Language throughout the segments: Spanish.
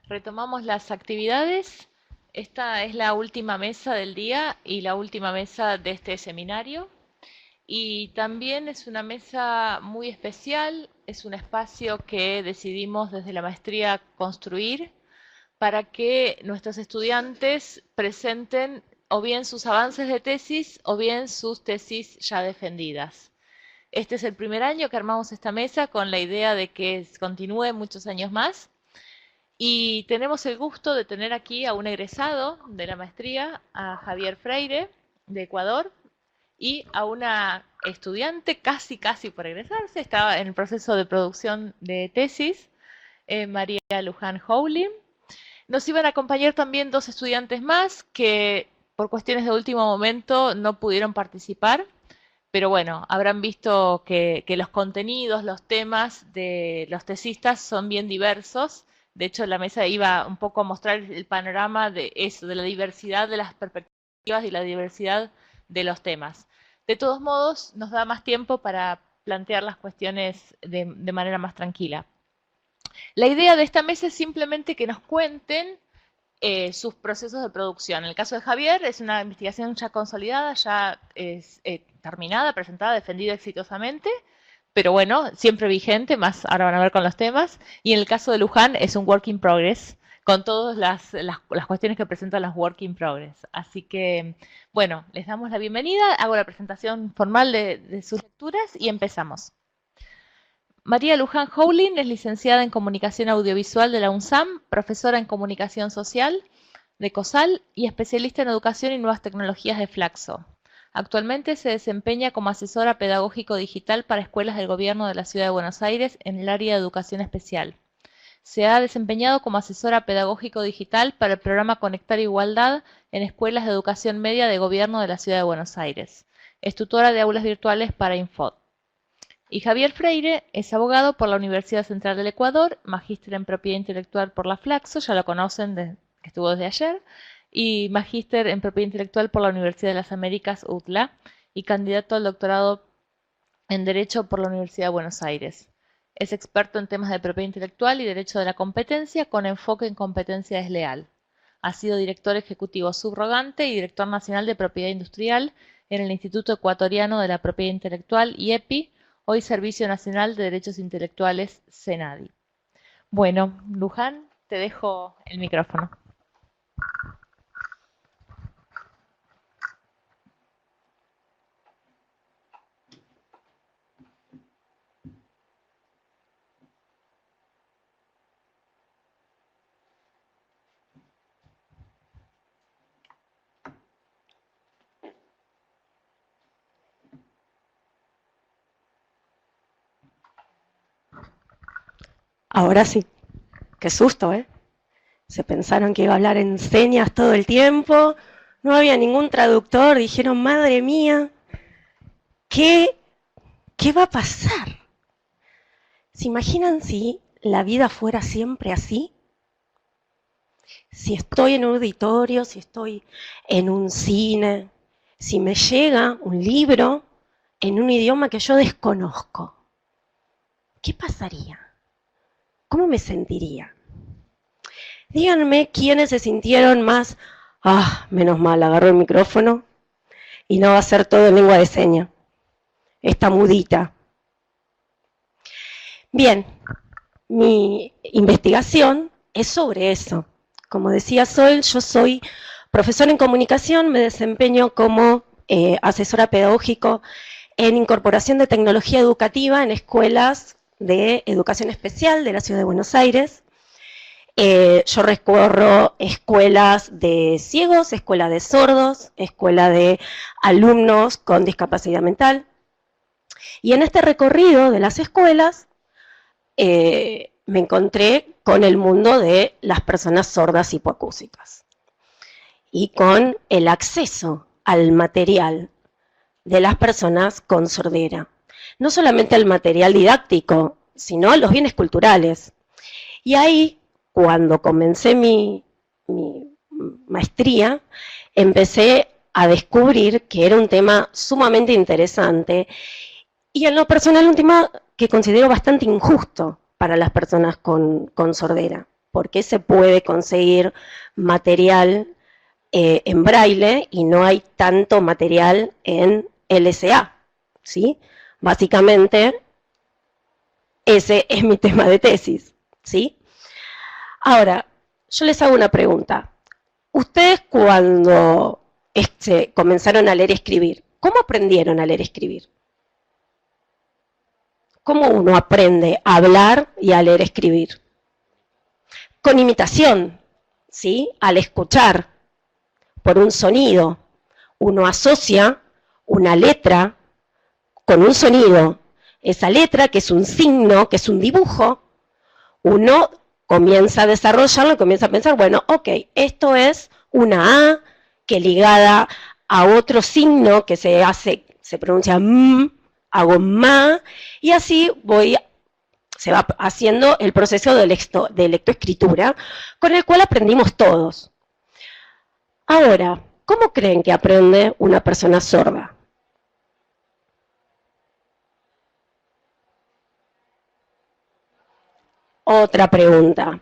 Retomamos las actividades. Esta es la última mesa del día y la última mesa de este seminario. Y también es una mesa muy especial, es un espacio que decidimos desde la maestría construir para que nuestros estudiantes presenten o bien sus avances de tesis o bien sus tesis ya defendidas. Este es el primer año que armamos esta mesa con la idea de que continúe muchos años más. Y tenemos el gusto de tener aquí a un egresado de la maestría, a Javier Freire, de Ecuador, y a una estudiante casi por egresarse, estaba en el proceso de producción de tesis, María Luján Howlin. Nos iban a acompañar también dos estudiantes más que por cuestiones de último momento no pudieron participar, pero bueno, habrán visto que los contenidos, los temas de los tesistas son bien diversos. De hecho, la mesa iba un poco a mostrar el panorama de eso, de la diversidad de las perspectivas y la diversidad de los temas. De todos modos, nos da más tiempo para plantear las cuestiones de manera más tranquila. La idea de esta mesa es simplemente que nos cuenten sus procesos de producción. En el caso de Javier, es una investigación ya consolidada, ya es terminada, presentada, defendida exitosamente, pero bueno, siempre vigente, más ahora van a ver con los temas. Y en el caso de Luján, es un work in progress, con todas las cuestiones que presentan los work in progress. Así que, bueno, les damos la bienvenida, hago la presentación formal de sus lecturas y empezamos. María Luján Howlin es licenciada en Comunicación Audiovisual de la UNSAM, profesora en Comunicación Social de COSAL y especialista en Educación y Nuevas Tecnologías de Flaxo. Actualmente se desempeña como asesora pedagógico digital para escuelas del Gobierno de la Ciudad de Buenos Aires en el área de Educación Especial. Se ha desempeñado como asesora pedagógico digital para el programa Conectar Igualdad en escuelas de educación media de Gobierno de la Ciudad de Buenos Aires. Es tutora de aulas virtuales para Infod. Y Javier Freire es abogado por la Universidad Central del Ecuador, magíster en Propiedad Intelectual por la Flaxo, ya lo conocen, que estuvo desde ayer, y magíster en Propiedad Intelectual por la Universidad de las Américas, UTLA, y candidato al doctorado en Derecho por la Universidad de Buenos Aires. Es experto en temas de propiedad intelectual y derecho de la competencia con enfoque en competencia desleal. Ha sido director ejecutivo subrogante y director nacional de propiedad industrial en el Instituto Ecuatoriano de la Propiedad Intelectual, IEPI, hoy Servicio Nacional de Derechos Intelectuales, SENADI. Bueno, Luján, te dejo el micrófono. Ahora sí, qué susto, ¿eh? Se pensaron que iba a hablar en señas todo el tiempo, no había ningún traductor, dijeron, madre mía, ¿qué va a pasar? ¿Se imaginan si la vida fuera siempre así? Si estoy en un auditorio, si estoy en un cine, si me llega un libro en un idioma que yo desconozco, ¿qué pasaría? ¿Cómo me sentiría? Díganme quiénes se sintieron más, menos mal, agarró el micrófono y no va a ser todo en lengua de señas, esta mudita. Bien, mi investigación es sobre eso. Como decía Sol, yo soy profesora en comunicación, me desempeño como asesora pedagógico en incorporación de tecnología educativa en escuelas de educación especial de la Ciudad de Buenos Aires. Yo recorro escuelas de ciegos, escuelas de sordos, escuelas de alumnos con discapacidad mental. Y en este recorrido de las escuelas me encontré con el mundo de las personas sordas hipoacúsicas y con el acceso al material de las personas con sordera. No solamente al material didáctico, sino a los bienes culturales. Y ahí, cuando comencé mi maestría, empecé a descubrir que era un tema sumamente interesante y en lo personal un tema que considero bastante injusto para las personas con sordera. por qué se puede conseguir material en braille y no hay tanto material en LSA, ¿sí? Básicamente, ese es mi tema de tesis, ¿sí? Ahora, yo les hago una pregunta. Ustedes cuando comenzaron a leer y escribir, ¿cómo aprendieron a leer y escribir? ¿Cómo uno aprende a hablar y a leer y escribir? Con imitación, ¿sí? Al escuchar, por un sonido. Uno asocia una letra con un sonido. Esa letra, que es un signo, que es un dibujo, uno comienza a desarrollarlo, comienza a pensar, bueno, ok, esto es una A que ligada a otro signo que se pronuncia M, hago ma, y así se va haciendo el proceso de lectoescritura, con el cual aprendimos todos. Ahora, ¿cómo creen que aprende una persona sorda? Otra pregunta.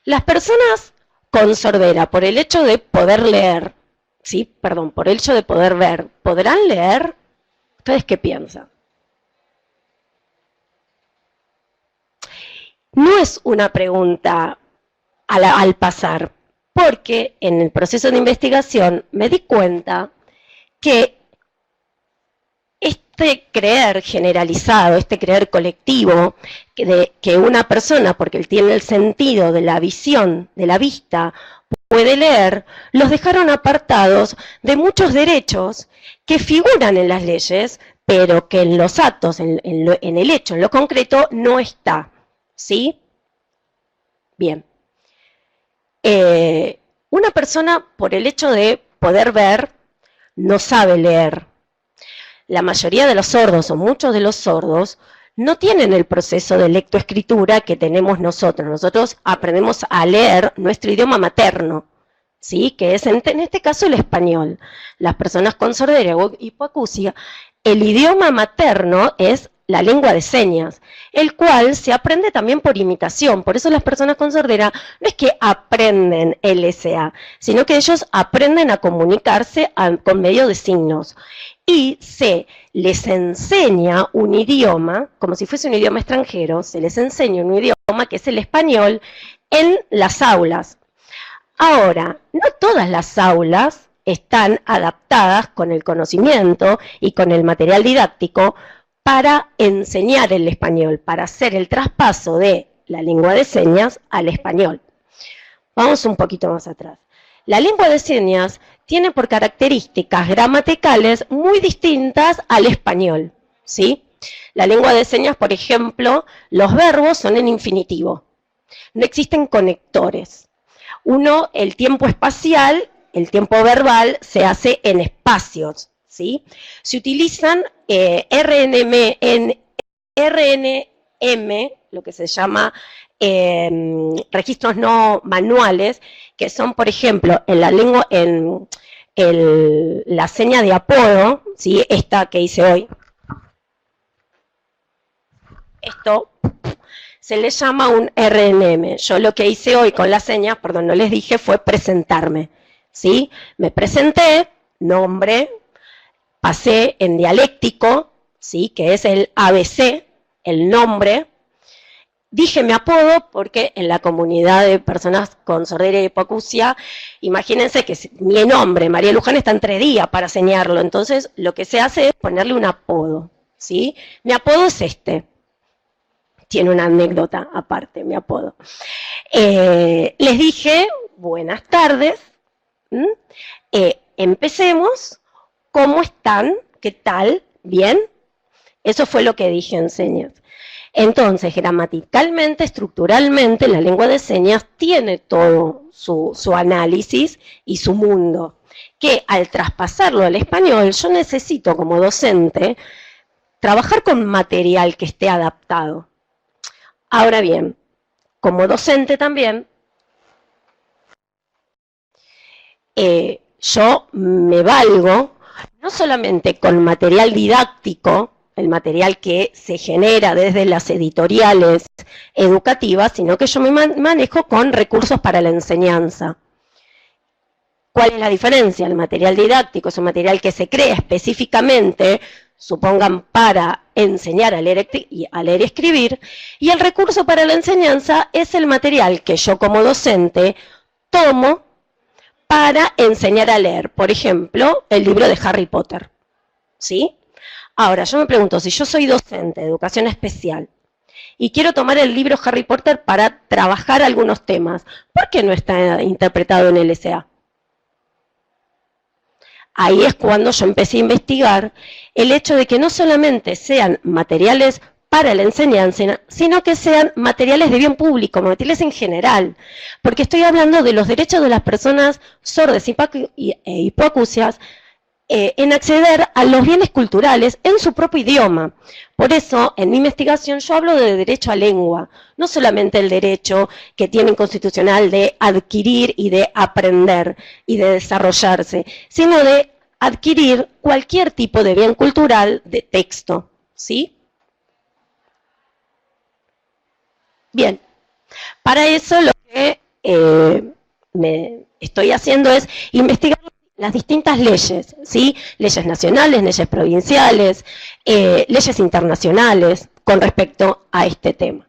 Las personas con sordera, por el hecho de poder leer, ¿sí? Perdón, por el hecho de poder ver, ¿podrán leer? ¿Ustedes qué piensan? No es una pregunta al pasar, porque en el proceso de investigación me di cuenta que este creer generalizado, este creer colectivo, que una persona, porque él tiene el sentido de la visión, de la vista, puede leer, los dejaron apartados de muchos derechos que figuran en las leyes, pero que en los actos, en el hecho, en lo concreto, no está. ¿Sí? Bien. Una persona, por el hecho de poder ver, no sabe leer. La mayoría de los sordos, o muchos de los sordos, no tienen el proceso de lectoescritura que tenemos nosotros. Nosotros aprendemos a leer nuestro idioma materno, ¿sí? Que es en este caso el español. Las personas con sordera o hipoacusia, el idioma materno es la lengua de señas, el cual se aprende también por imitación. Por eso las personas con sordera no es que aprenden LSA, sino que ellos aprenden a comunicarse con medio de signos. Y se les enseña un idioma, como si fuese un idioma extranjero, se les enseña un idioma que es el español en las aulas. Ahora, no todas las aulas están adaptadas con el conocimiento y con el material didáctico para enseñar el español, para hacer el traspaso de la lengua de señas al español. Vamos un poquito más atrás. La lengua de señas tiene por características gramaticales muy distintas al español, ¿sí? La lengua de señas, por ejemplo, los verbos son en infinitivo. No existen conectores. El tiempo espacial, el tiempo verbal, se hace en espacios, ¿sí? Se utilizan RNM, lo que se llama registros no manuales, que son, por ejemplo, en la lengua, la seña de apodo, ¿sí? Esta que hice hoy. Esto se le llama un RNM. Yo lo que hice hoy con las señas, perdón, no les dije, fue presentarme, ¿sí? Me presenté, nombre, pasé en dialéctico, ¿sí? Que es el ABC, el nombre. Dije mi apodo porque en la comunidad de personas con sordera y hipoacusia, imagínense que mi nombre, María Luján, está en 3 días para señalarlo. Entonces, lo que se hace es ponerle un apodo, ¿sí? Mi apodo es este. Tiene una anécdota aparte, mi apodo. Les dije, buenas tardes. Empecemos. ¿Cómo están? ¿Qué tal? ¿Bien? Eso fue lo que dije en señas. Entonces, gramaticalmente, estructuralmente, la lengua de señas tiene todo su análisis y su mundo, que al traspasarlo al español, yo necesito como docente trabajar con material que esté adaptado. Ahora bien, como docente también, yo me valgo no solamente con material didáctico, el material que se genera desde las editoriales educativas, sino que yo me manejo con recursos para la enseñanza. ¿Cuál es la diferencia? El material didáctico es un material que se crea específicamente, supongan, para enseñar a leer y escribir, y el recurso para la enseñanza es el material que yo como docente tomo para enseñar a leer. Por ejemplo, el libro de Harry Potter, ¿sí? Ahora, yo me pregunto, si yo soy docente de educación especial y quiero tomar el libro Harry Potter para trabajar algunos temas, ¿por qué no está interpretado en LSA? Ahí es cuando yo empecé a investigar el hecho de que no solamente sean materiales para la enseñanza, sino que sean materiales de bien público, materiales en general, porque estoy hablando de los derechos de las personas sordas e hipoacusias en acceder a los bienes culturales en su propio idioma. Por eso, en mi investigación, yo hablo de derecho a lengua, no solamente el derecho que tienen constitucional de adquirir y de aprender y de desarrollarse, sino de adquirir cualquier tipo de bien cultural de texto, ¿sí? Bien, para eso lo que me estoy haciendo es investigar las distintas leyes, ¿sí? Leyes nacionales, leyes provinciales, leyes internacionales con respecto a este tema.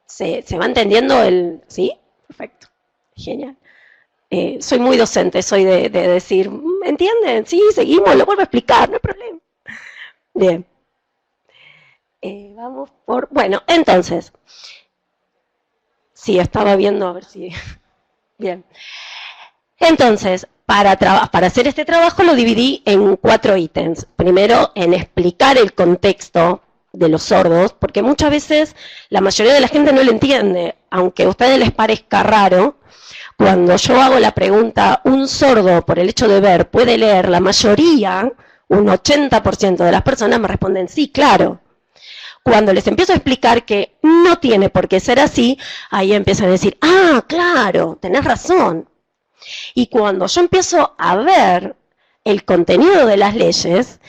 ¿Se va entendiendo el...? ¿Sí? Perfecto. Genial. Soy muy docente, soy de decir, ¿entienden? Sí, seguimos, lo vuelvo a explicar, no hay problema. Bien. Vamos por... Bueno, entonces... Sí, estaba viendo a ver si... Bien. Entonces, para hacer este trabajo lo dividí en 4 ítems. Primero, en explicar el contexto de los sordos, porque muchas veces la mayoría de la gente no lo entiende, aunque a ustedes les parezca raro. Cuando yo hago la pregunta, ¿un sordo por el hecho de ver puede leer? La mayoría, un 80% de las personas me responden sí, claro. Cuando les empiezo a explicar que no tiene por qué ser así, ahí empiezan a decir, ah, claro, tenés razón. Y cuando yo empiezo a ver el contenido de las leyes,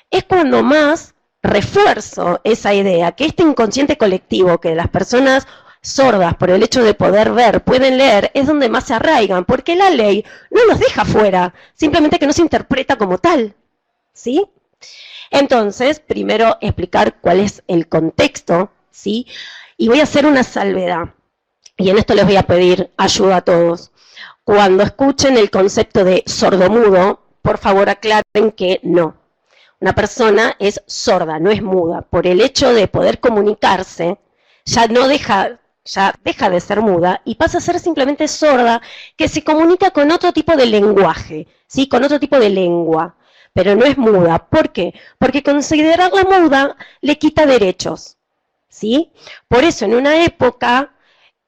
es cuando más refuerzo esa idea, que este inconsciente colectivo, que las personas sordas por el hecho de poder ver, pueden leer, es donde más se arraigan, porque la ley no los deja fuera, simplemente que no se interpreta como tal, ¿sí? Entonces, primero explicar cuál es el contexto, ¿sí? Y voy a hacer una salvedad, y en esto les voy a pedir ayuda a todos. Cuando escuchen el concepto de sordomudo, por favor aclaren que no. Una persona es sorda, no es muda. Por el hecho de poder comunicarse, ya deja de ser muda y pasa a ser simplemente sorda, que se comunica con otro tipo de lenguaje, ¿sí? Con otro tipo de lengua, pero no es muda. ¿Por qué? Porque considerarla muda le quita derechos, ¿sí? Por eso en una época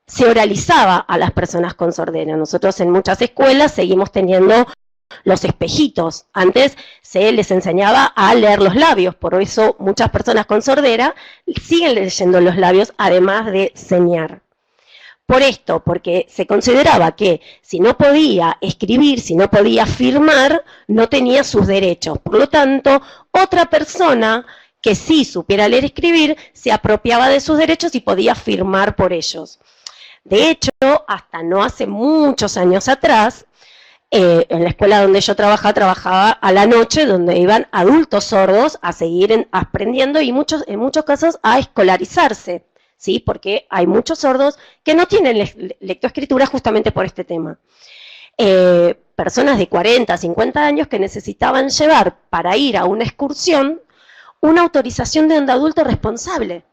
se oralizaba a las personas con sordera. Nosotros en muchas escuelas seguimos teniendo los espejitos. Antes se les enseñaba a leer los labios, por eso muchas personas con sordera siguen leyendo los labios, además de señar. Por esto, porque se consideraba que si no podía escribir, si no podía firmar, no tenía sus derechos. Por lo tanto, otra persona que sí supiera leer y escribir, se apropiaba de sus derechos y podía firmar por ellos. De hecho, hasta no hace muchos años atrás, en la escuela donde yo trabajaba a la noche, donde iban adultos sordos a seguir aprendiendo y en muchos casos a escolarizarse, ¿sí? Porque hay muchos sordos que no tienen lectoescritura justamente por este tema. Personas de 40, 50 años que necesitaban llevar para ir a una excursión una autorización de un adulto responsable,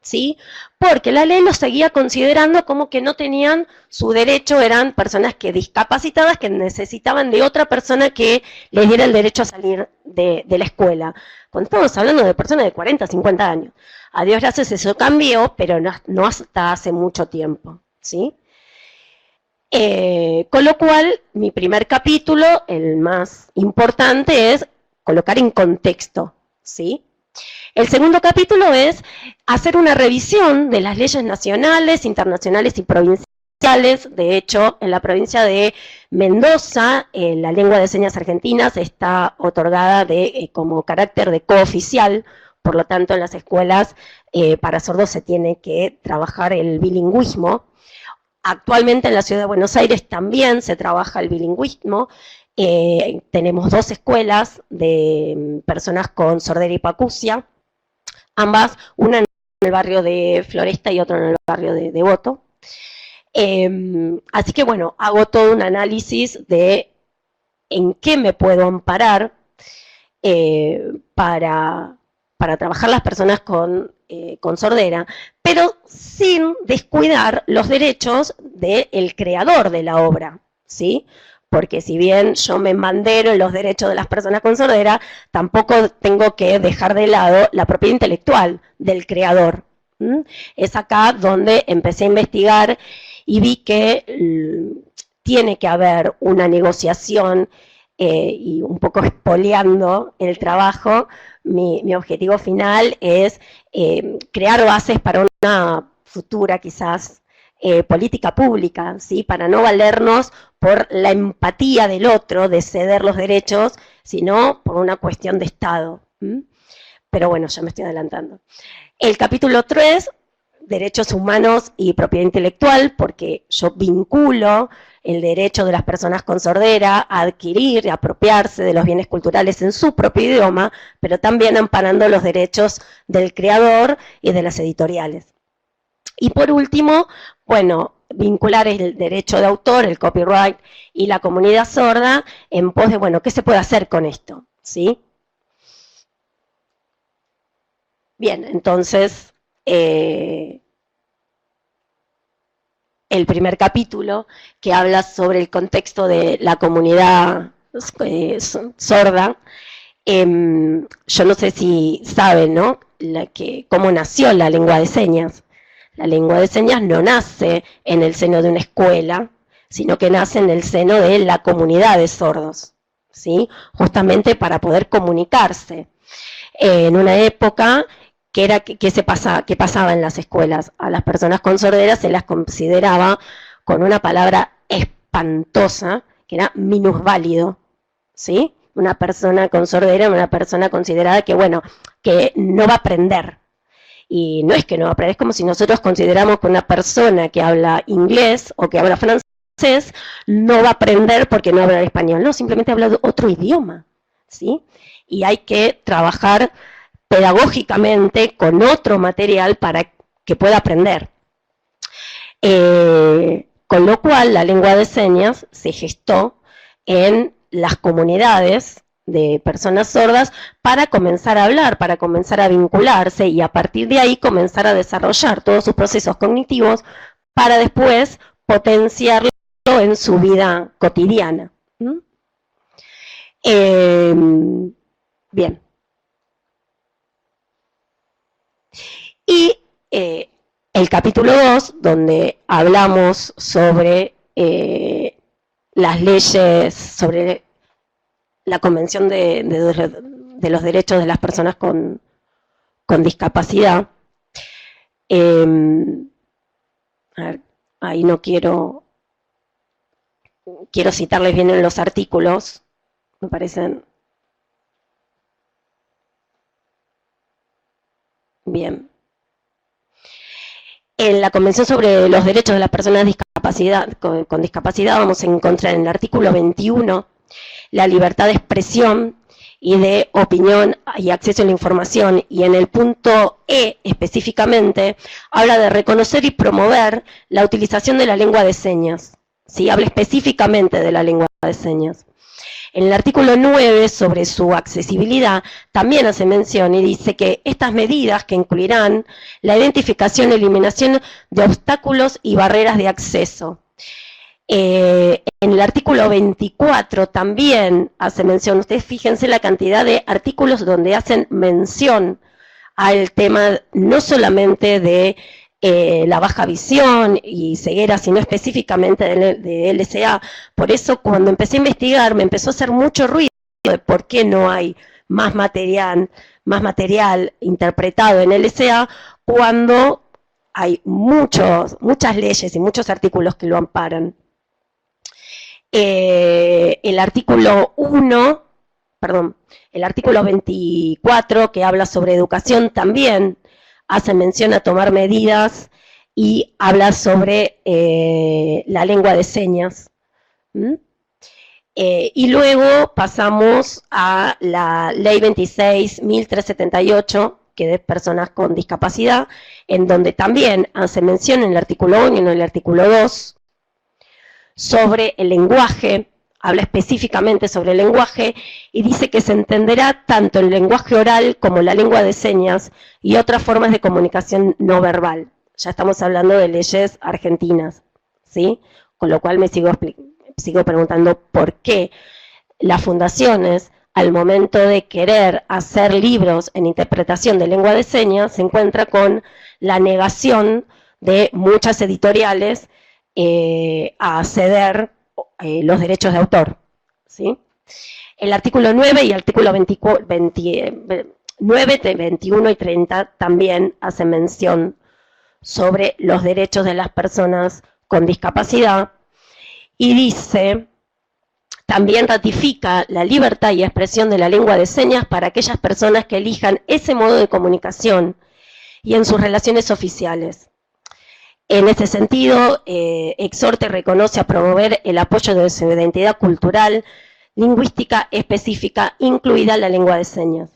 ¿sí? Porque la ley los seguía considerando como que no tenían su derecho, eran personas discapacitadas que necesitaban de otra persona que les diera el derecho a salir de la escuela. Cuando estamos hablando de personas de 40, 50 años. A Dios gracias eso cambió, pero no hasta hace mucho tiempo, ¿sí? Con lo cual, mi primer capítulo, el más importante, es colocar en contexto, ¿sí? El segundo capítulo es hacer una revisión de las leyes nacionales, internacionales y provinciales. De hecho, en la provincia de Mendoza, la lengua de señas argentinas está otorgada como carácter de cooficial por lo tanto en las escuelas para sordos se tiene que trabajar el bilingüismo. Actualmente en la Ciudad de Buenos Aires también se trabaja el bilingüismo. Tenemos 2 escuelas de personas con sordera y hipoacusia, ambas, una en el barrio de Floresta y otra en el barrio de Devoto. Así que bueno, hago todo un análisis de en qué me puedo amparar para trabajar las personas con sordera, pero sin descuidar los derechos del creador de la obra, ¿sí? Porque si bien yo me embandero en los derechos de las personas con sordera, tampoco tengo que dejar de lado la propiedad intelectual del creador. Es acá donde empecé a investigar y vi que tiene que haber una negociación y un poco espoleando el trabajo. Mi objetivo final es crear bases para una futura quizás política pública, ¿sí? Para no valernos por la empatía del otro, de ceder los derechos, sino por una cuestión de Estado. Pero bueno, ya me estoy adelantando. El capítulo 3, derechos humanos y propiedad intelectual, porque yo vinculo el derecho de las personas con sordera a adquirir y apropiarse de los bienes culturales en su propio idioma, pero también amparando los derechos del creador y de las editoriales. Y por último, bueno, vincular el derecho de autor, el copyright y la comunidad sorda en pos de, bueno, ¿qué se puede hacer con esto? ¿Sí? Bien, entonces, el primer capítulo que habla sobre el contexto de la comunidad sorda. Yo no sé si saben, ¿no? Cómo nació la lengua de señas. La lengua de señas no nace en el seno de una escuela, sino que nace en el seno de la comunidad de sordos, ¿sí? Justamente para poder comunicarse. En una época que pasaba en las escuelas. A las personas con sordera se las consideraba con una palabra espantosa, que era minusválido, ¿sí? Una persona con sordera, una persona considerada que, bueno, que no va a aprender. Y no es que no va a aprender, es como si nosotros consideramos que una persona que habla inglés o que habla francés no va a aprender porque no habla español. No, simplemente habla otro idioma, ¿sí? Y hay que trabajar pedagógicamente con otro material para que pueda aprender. Con lo cual, la lengua de señas se gestó en las comunidades de personas sordas para comenzar a hablar, para comenzar a vincularse y a partir de ahí comenzar a desarrollar todos sus procesos cognitivos para después potenciarlo en su vida cotidiana. Bien. Y el capítulo 2, donde hablamos sobre las leyes, sobre la Convención de los Derechos de las Personas con Discapacidad. A ver, ahí no quiero citarles bien en los artículos, me parecen bien. En la Convención sobre los Derechos de las Personas con Discapacidad vamos a encontrar en el artículo 21 la libertad de expresión y de opinión y acceso a la información, y en el punto E específicamente habla de reconocer y promover la utilización de la lengua de señas, ¿sí? Habla específicamente de la lengua de señas. En el artículo 9, sobre su accesibilidad, también hace mención y dice que estas medidas que incluirán la identificación y eliminación de obstáculos y barreras de acceso. En el artículo 24 también hace mención, ustedes fíjense la cantidad de artículos donde hacen mención al tema no solamente de la baja visión y ceguera, sino específicamente de LCA. Por eso cuando empecé a investigar me empezó a hacer mucho ruido de por qué no hay más material interpretado en LCA cuando hay muchas leyes y muchos artículos que lo amparan. El artículo 1, perdón, el artículo 24, que habla sobre educación, también hace mención a tomar medidas y habla sobre la lengua de señas. ¿Mm? Y luego pasamos a la ley 26.378, que es de personas con discapacidad, en donde también hace mención en el artículo 1 y en el artículo 2 sobre el lenguaje, habla específicamente sobre el lenguaje y dice que se entenderá tanto el lenguaje oral como la lengua de señas y otras formas de comunicación no verbal. Ya estamos hablando de leyes argentinas, ¿sí? Con lo cual me sigo preguntando por qué las fundaciones, al momento de querer hacer libros en interpretación de lengua de señas, se encuentra con la negación de muchas editoriales a ceder los derechos de autor, ¿sí? El artículo 9 y el artículo 9, 21 y 30 también hacen mención sobre los derechos de las personas con discapacidad y dice, también ratifica la libertad y expresión de la lengua de señas para aquellas personas que elijan ese modo de comunicación y en sus relaciones oficiales. En este sentido, exhorta y reconoce a promover el apoyo de su identidad cultural, lingüística específica, incluida la lengua de señas.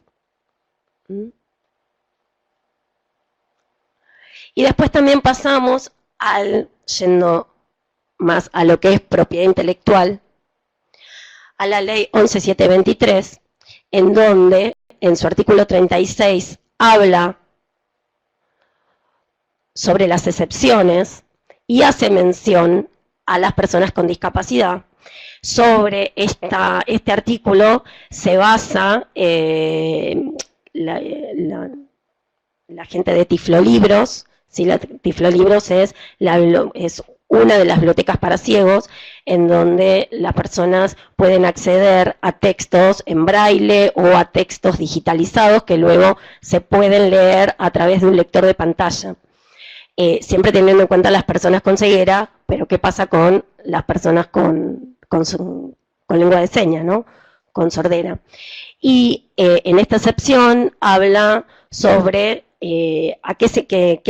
Y después también pasamos yendo más a lo que es propiedad intelectual, a la ley 11.723, en donde, en su artículo 36, habla sobre las excepciones y hace mención a las personas con discapacidad. Sobre este artículo se basa la gente de Tiflolibros, ¿sí? La Tiflolibros es una de las bibliotecas para ciegos en donde las personas pueden acceder a textos en braille o a textos digitalizados que luego se pueden leer a través de un lector de pantalla. Siempre teniendo en cuenta las personas con ceguera, pero ¿qué pasa con las personas con lengua de señas, ¿no? Con sordera? Y en esta excepción habla sobre, ¿qué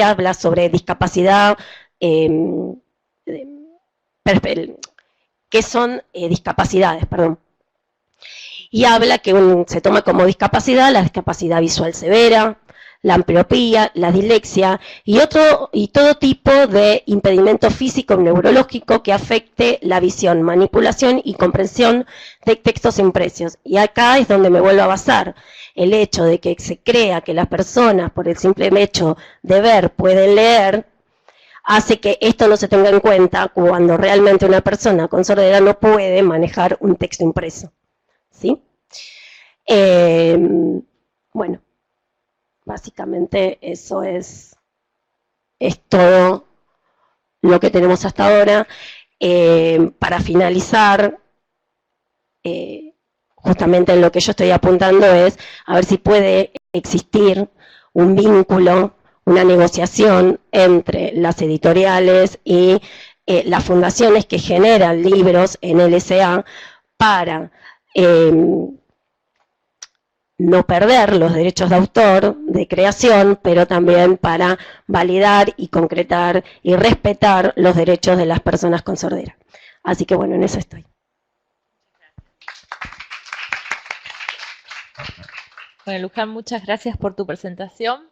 habla sobre discapacidad? ¿Qué son discapacidades? Perdón. Y habla que se toma como discapacidad la discapacidad visual severa, la ambliopía, la dislexia y todo tipo de impedimento físico o neurológico que afecte la visión, manipulación y comprensión de textos impresos. Y acá es donde me vuelvo a basar. El hecho de que se crea que las personas, por el simple hecho de ver, pueden leer, hace que esto no se tenga en cuenta cuando realmente una persona con sordera no puede manejar un texto impreso. ¿Sí? Bueno. Básicamente eso es todo lo que tenemos hasta ahora. Para finalizar, justamente lo que yo estoy apuntando es a ver si puede existir un vínculo, una negociación entre las editoriales y las fundaciones que generan libros en LSA para no perder los derechos de autor, de creación, pero también para validar y concretar y respetar los derechos de las personas con sordera. Así que bueno, en eso estoy. Bueno, Luján, muchas gracias por tu presentación.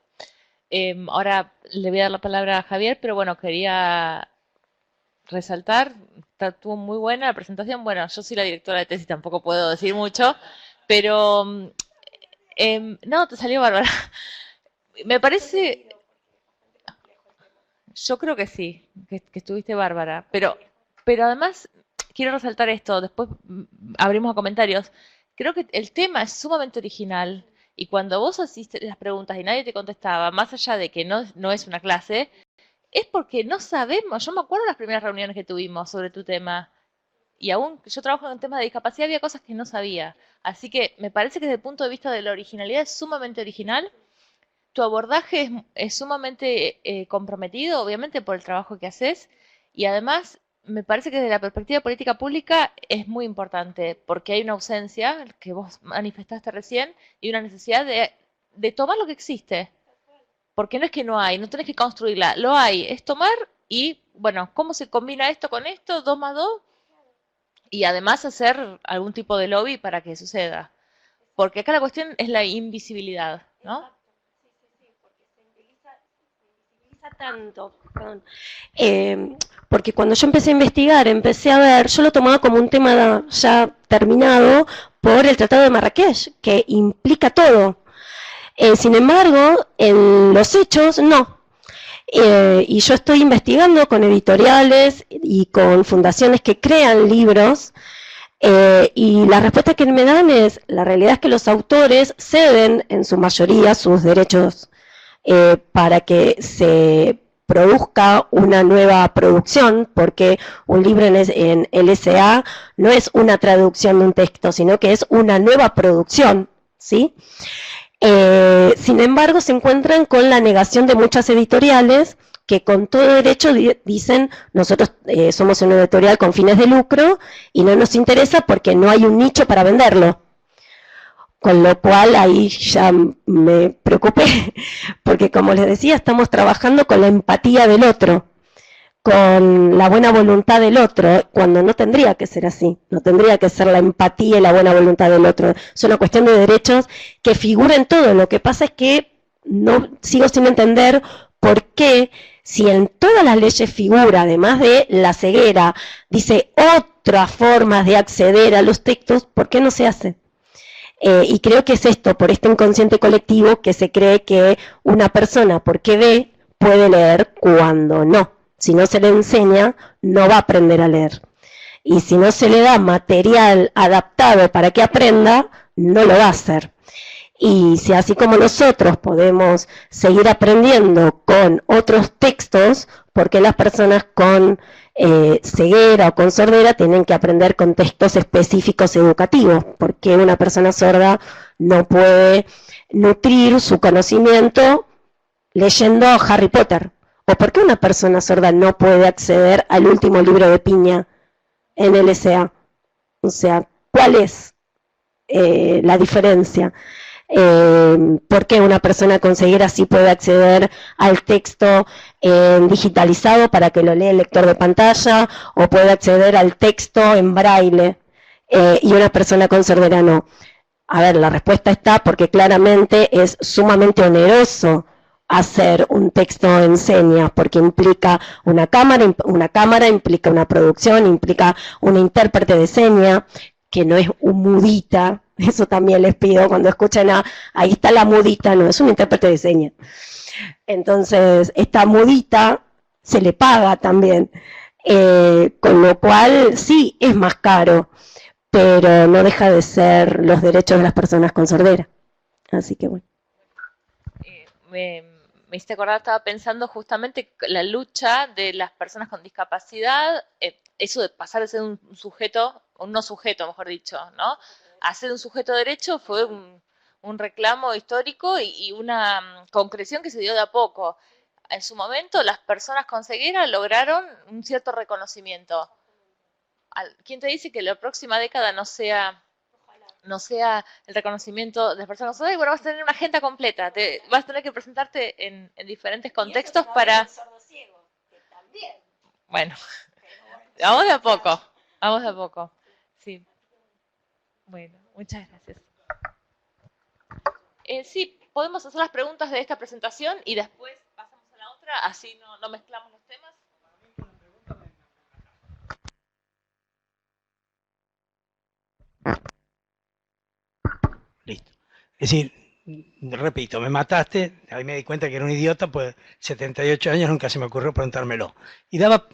Ahora le voy a dar la palabra a Javier, pero bueno, quería resaltar, estuvo muy buena la presentación. Bueno, yo soy la directora de tesis, tampoco puedo decir mucho, pero no, te salió bárbara. Me parece, yo creo que sí, que estuviste bárbara, pero además quiero resaltar esto, después abrimos a comentarios. Creo que el tema es sumamente original y cuando vos haciste las preguntas y nadie te contestaba, más allá de que no es una clase, es porque no sabemos. Yo me acuerdo de las primeras reuniones que tuvimos sobre tu tema y aún yo trabajo en temas de discapacidad, había cosas que no sabía. Así que me parece que desde el punto de vista de la originalidad es sumamente original. Tu abordaje es sumamente comprometido, obviamente, por el trabajo que haces. Y además me parece que desde la perspectiva de política pública es muy importante, porque hay una ausencia, que vos manifestaste recién, y una necesidad de tomar lo que existe. Porque no es que no hay, no tenés que construirla, lo hay, es tomar y, bueno, ¿cómo se combina esto con esto? Dos más dos, y además hacer algún tipo de lobby para que suceda. Porque acá la cuestión es la invisibilidad, ¿no? Tanto, perdón. Porque cuando yo empecé a investigar, empecé a ver, yo lo tomaba como un tema ya terminado por el Tratado de Marrakech, que implica todo. Sin embargo, en los hechos, no. Y yo estoy investigando con editoriales y con fundaciones que crean libros, y la respuesta que me dan es, la realidad es que los autores ceden en su mayoría sus derechos para que se produzca una nueva producción, porque un libro en LSA no es una traducción de un texto, sino que es una nueva producción, ¿sí? Sin embargo, se encuentran con la negación de muchas editoriales que con todo derecho dicen, nosotros somos una editorial con fines de lucro y no nos interesa porque no hay un nicho para venderlo. Con lo cual ahí ya me preocupé, porque como les decía, estamos trabajando con la empatía del otro, con la buena voluntad del otro, cuando no tendría que ser así, no tendría que ser la empatía y la buena voluntad del otro. Es una cuestión de derechos que figura en todo. Lo que pasa es que no sigo sin entender por qué, si en todas las leyes figura, además de la ceguera, dice otras formas de acceder a los textos, ¿por qué no se hace? Y creo que es esto, por este inconsciente colectivo, que se cree que una persona, porque ve, puede leer cuando no. Si no se le enseña, no va a aprender a leer. Y si no se le da material adaptado para que aprenda, no lo va a hacer. Y si así como nosotros podemos seguir aprendiendo con otros textos, ¿por qué las personas con ceguera o con sordera tienen que aprender con textos específicos educativos? ¿Por qué una persona sorda no puede nutrir su conocimiento leyendo Harry Potter? ¿O por qué una persona sorda no puede acceder al último libro de Piña en LSA? O sea, ¿cuál es la diferencia? ¿Por qué una persona con ceguera sí puede acceder al texto digitalizado para que lo lea el lector de pantalla, o puede acceder al texto en braille, y una persona con sordera no? A ver, la respuesta está porque claramente es sumamente oneroso hacer un texto en señas, porque implica una cámara implica una producción, implica una intérprete de seña, que no es un mudita. Eso también les pido cuando escuchan ahí está la mudita, no, es un intérprete de señas. Entonces, esta mudita se le paga también, con lo cual sí es más caro, pero no deja de ser los derechos de las personas con sordera. Así que bueno. Me hiciste acordar, estaba pensando justamente la lucha de las personas con discapacidad, eso de pasar de ser un sujeto, un no sujeto, mejor dicho, ¿no? A ser un sujeto de derecho fue un reclamo histórico y una concreción que se dio de a poco. En su momento, las personas con ceguera lograron un cierto reconocimiento. ¿Quién te dice que la próxima década no sea el reconocimiento de las personas con ceguera? Y bueno, vas a tener una agenda completa, vas a tener que presentarte en diferentes contextos para... Bueno, vamos de a poco, vamos de a poco. Sí. Bueno, muchas gracias. Sí, podemos hacer las preguntas de esta presentación y después pasamos a la otra, así no mezclamos los temas. Listo. Es decir, repito, me mataste, ahí me di cuenta que era un idiota, pues 78 años nunca se me ocurrió preguntármelo. Y daba,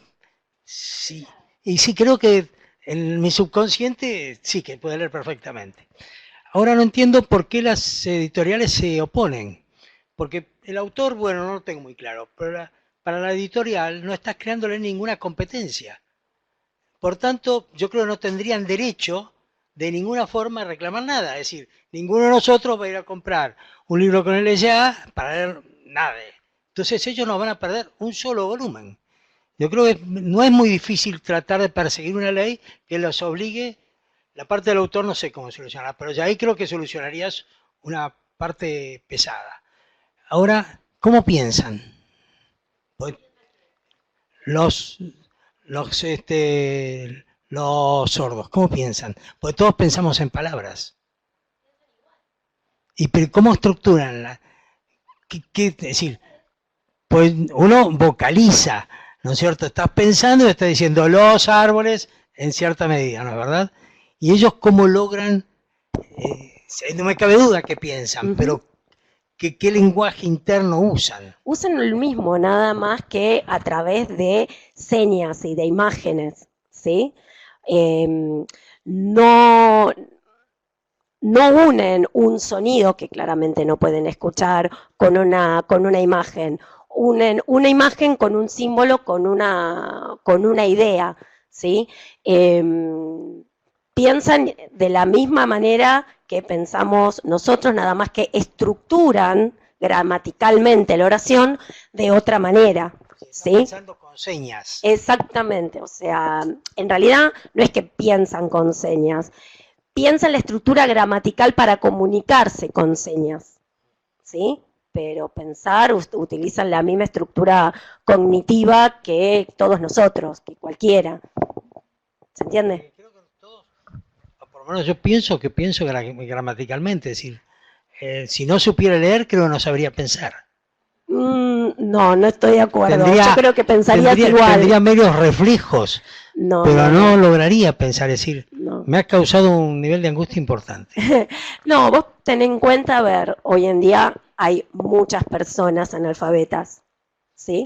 sí, y sí creo que en mi subconsciente sí que puede leer perfectamente. Ahora no entiendo por qué las editoriales se oponen, porque el autor, bueno, no lo tengo muy claro, pero para la editorial no estás creándole ninguna competencia. Por tanto, yo creo que no tendrían derecho de ninguna forma a reclamar nada. Es decir, ninguno de nosotros va a ir a comprar un libro con LSA para leer nada. Entonces ellos no van a perder un solo volumen. Yo creo que no es muy difícil tratar de perseguir una ley que los obligue. La parte del autor no sé cómo solucionar, pero ya ahí creo que solucionarías una parte pesada. Ahora, ¿cómo piensan? Pues los, los sordos, ¿cómo piensan? Pues todos pensamos en palabras. ¿Y pero cómo estructuran es decir, pues uno vocaliza, ¿no es cierto? Estás pensando y estás diciendo los árboles en cierta medida, ¿no es verdad? Y ellos cómo logran, no me cabe duda que piensan, pero ¿qué lenguaje interno usan? Usan el mismo, nada más que a través de señas y de imágenes, ¿sí? No unen un sonido que claramente no pueden escuchar con una imagen, unen una imagen con un símbolo, con una idea, ¿sí? Piensan de la misma manera que pensamos nosotros, nada más que estructuran gramaticalmente la oración de otra manera. ¿Sí? Pensando con señas. Exactamente, o sea, en realidad no es que piensan con señas, piensan la estructura gramatical para comunicarse con señas, ¿sí? Pero pensar, utilizan la misma estructura cognitiva que todos nosotros, que cualquiera. ¿Se entiende? Creo que todos, por lo menos yo pienso gramaticalmente, es decir, si no supiera leer, creo que no sabría pensar. No estoy de acuerdo. Yo creo que pensarías igual. Tendría medios reflejos, pero no lograría pensar, es decir, me ha causado un nivel de angustia importante. No, vos ten en cuenta, a ver, hoy en día hay muchas personas analfabetas, ¿sí?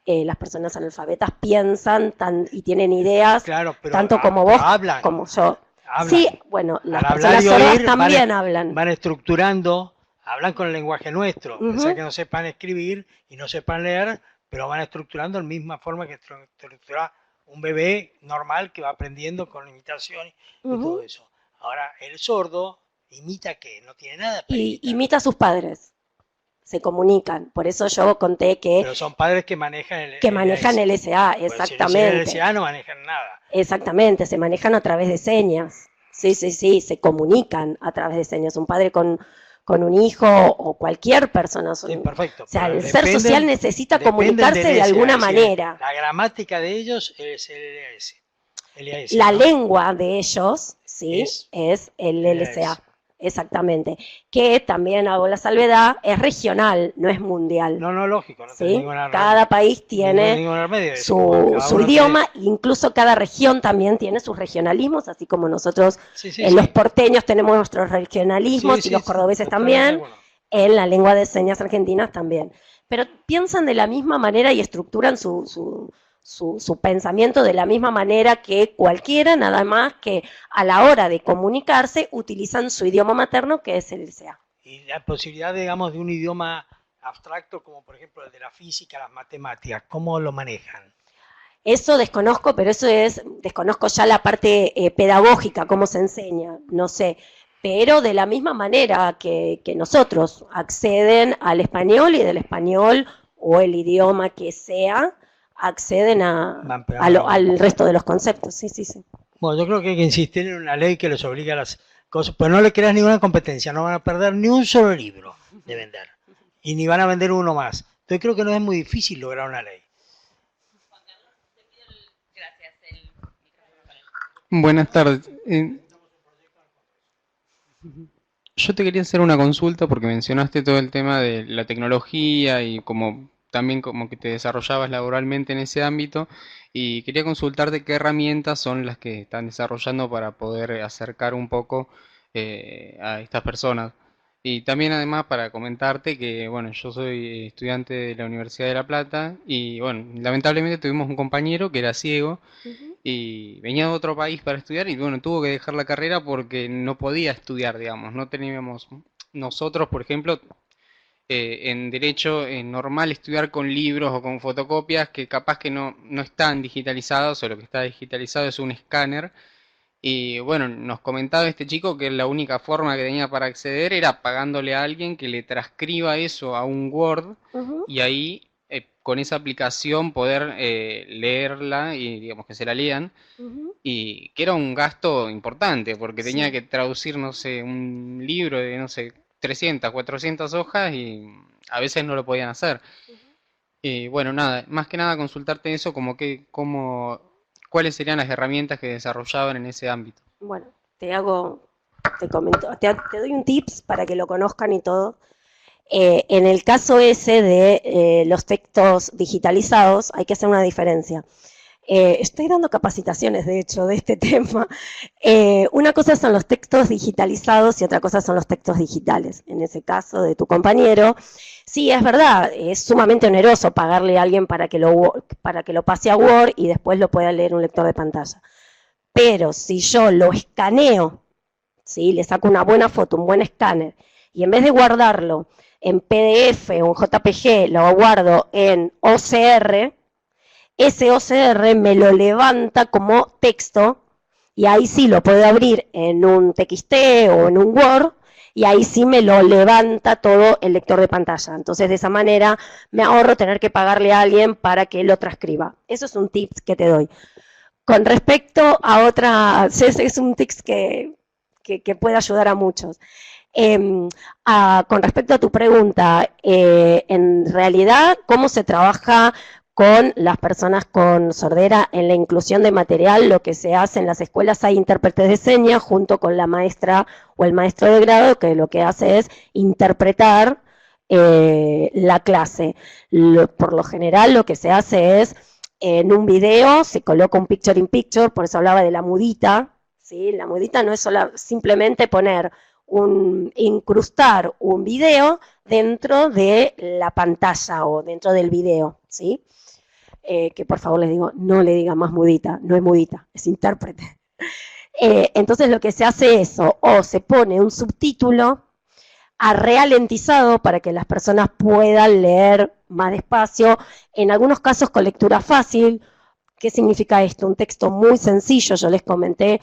Las personas analfabetas piensan y tienen ideas, claro, pero tanto como vos hablan, como yo. Hablan. Sí, bueno, las Al personas sordas también hablan. Van estructurando, hablan con el lenguaje nuestro, pensar que no sepan escribir y no sepan leer, pero van estructurando de la misma forma que estructura un bebé normal que va aprendiendo con imitación y todo eso. Ahora, el sordo imita que no tiene nada para imitar. Imita a sus padres, se comunican, por eso yo conté que... Pero son padres que manejan el LSA, exactamente. Si el LSA no manejan nada. Exactamente, se manejan a través de señas, sí, se comunican a través de señas. Un padre con un hijo o cualquier persona. Sí, perfecto. O sea, el ser social necesita comunicarse de alguna manera. La gramática de ellos es el LAS. La lengua de ellos, sí, es el LSA. Exactamente. Que también hago la salvedad, es regional, no es mundial. No, lógico. No ¿sí? Cada país tiene su idioma, incluso cada región también tiene sus regionalismos, así como nosotros los porteños tenemos nuestros regionalismos y los cordobeses también, en la lengua de señas argentinas también. Pero piensan de la misma manera y estructuran su pensamiento de la misma manera que cualquiera, nada más que a la hora de comunicarse utilizan su idioma materno, que es el LSA. Y la posibilidad, digamos, de un idioma abstracto, como por ejemplo el de la física, las matemáticas, ¿cómo lo manejan? Eso desconozco, pero desconozco ya la parte pedagógica, cómo se enseña, no sé. Pero de la misma manera que nosotros acceden al español y del español o el idioma que sea, acceden al resto de los conceptos, sí. Bueno, yo creo que hay que insistir en una ley que les obligue a las cosas, pues no le creas ninguna competencia, no van a perder ni un solo libro de vender, y ni van a vender uno más. Entonces creo que no es muy difícil lograr una ley. Buenas tardes. Yo te quería hacer una consulta porque mencionaste todo el tema de la tecnología y también como que te desarrollabas laboralmente en ese ámbito, y quería consultarte qué herramientas son las que están desarrollando para poder acercar un poco a estas personas. Y también además para comentarte que, bueno, yo soy estudiante de la Universidad de La Plata y, bueno, lamentablemente tuvimos un compañero que era ciego y venía de otro país para estudiar y, bueno, tuvo que dejar la carrera porque no podía estudiar, digamos. No teníamos, nosotros, por ejemplo, en derecho es normal estudiar con libros o con fotocopias que capaz que no están digitalizados, o lo que está digitalizado es un escáner. Y bueno, nos comentaba este chico que la única forma que tenía para acceder era pagándole a alguien que le transcriba eso a un Word y ahí con esa aplicación poder leerla y digamos que se la lean, Ujú. y que era un gasto importante, porque tenía Sí. que traducir, no sé, un libro de, no sé, 300, 400 hojas y a veces no lo podían hacer. Ujú. Y bueno, nada, más que nada consultarte eso, cuáles serían las herramientas que desarrollaban en ese ámbito. Bueno, te comento, te doy un tips para que lo conozcan y todo. En el caso ese de los textos digitalizados, hay que hacer una diferencia. Estoy dando capacitaciones, de hecho, de este tema. Una cosa son los textos digitalizados y otra cosa son los textos digitales. En ese caso de tu compañero, sí, es verdad, es sumamente oneroso pagarle a alguien para que lo pase a Word y después lo pueda leer un lector de pantalla. Pero si yo lo escaneo, ¿sí? Le saco una buena foto, un buen escáner, y en vez de guardarlo en PDF o en JPG, lo guardo en OCR, ese OCR me lo levanta como texto y ahí sí lo puedo abrir en un TXT o en un Word y ahí sí me lo levanta todo el lector de pantalla. Entonces de esa manera me ahorro tener que pagarle a alguien para que lo transcriba. Eso es un tip que te doy. Con respecto a otra, es un tips que puede ayudar a muchos. Con respecto a tu pregunta, en realidad, ¿cómo se trabaja con las personas con sordera en la inclusión de material? Lo que se hace en las escuelas, hay intérpretes de señas junto con la maestra o el maestro de grado, que lo que hace es interpretar la clase. Por lo general, lo que se hace es en un video se coloca un picture in picture, por eso hablaba de la mudita, ¿sí? La mudita no es simplemente poner incrustar un video dentro de la pantalla o dentro del video, ¿sí? Que por favor les digo, no le diga más mudita, no es mudita, es intérprete. Entonces lo que se hace es eso, o se pone un subtítulo ralentizado para que las personas puedan leer más despacio, en algunos casos con lectura fácil. ¿Qué significa esto? Un texto muy sencillo, yo les comenté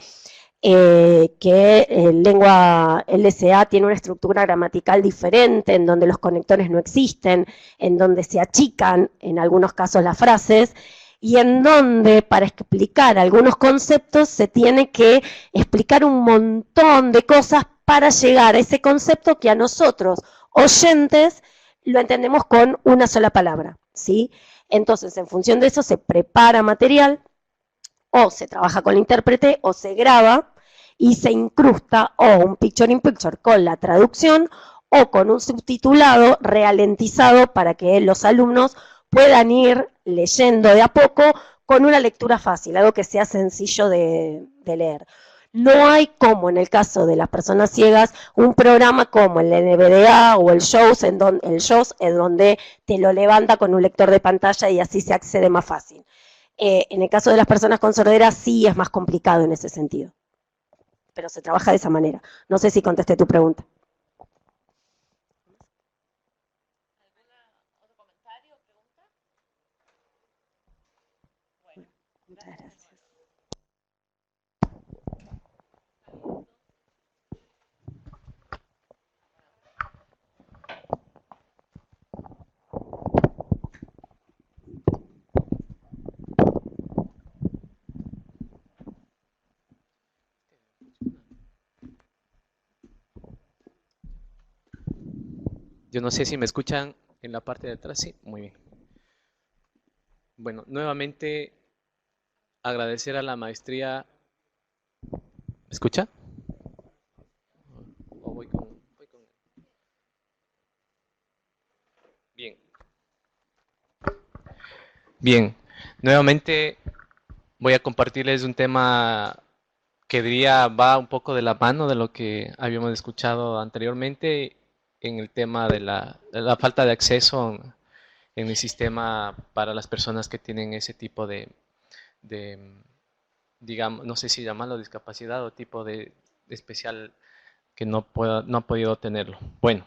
que lengua LSA tiene una estructura gramatical diferente, en donde los conectores no existen, en donde se achican en algunos casos las frases, y en donde para explicar algunos conceptos se tiene que explicar un montón de cosas para llegar a ese concepto que a nosotros, oyentes, lo entendemos con una sola palabra, ¿sí? Entonces, en función de eso, se prepara material, o se trabaja con el intérprete, o se graba, y se incrusta o un picture in picture con la traducción o con un subtitulado ralentizado para que los alumnos puedan ir leyendo de a poco con una lectura fácil, algo que sea sencillo de leer. No hay como en el caso de las personas ciegas un programa como el NVDA o el JAWS en donde te lo levanta con un lector de pantalla y así se accede más fácil. En el caso de las personas con sordera sí es más complicado en ese sentido, pero se trabaja de esa manera. No sé si contesté tu pregunta. ¿Otro comentario o pregunta? Bueno, Muchas gracias. gracias. Yo no sé si me escuchan en la parte de atrás. Sí, muy bien. Bueno, nuevamente agradecer a la maestría. ¿Me escucha? ¿O voy con- Bien. Bien. Nuevamente voy a compartirles un tema que diría va un poco de la mano de lo que habíamos escuchado anteriormente en el tema de la falta de acceso en el sistema para las personas que tienen ese tipo de, digamos, no sé si llamarlo discapacidad o tipo de especial que no ha podido tenerlo. Bueno,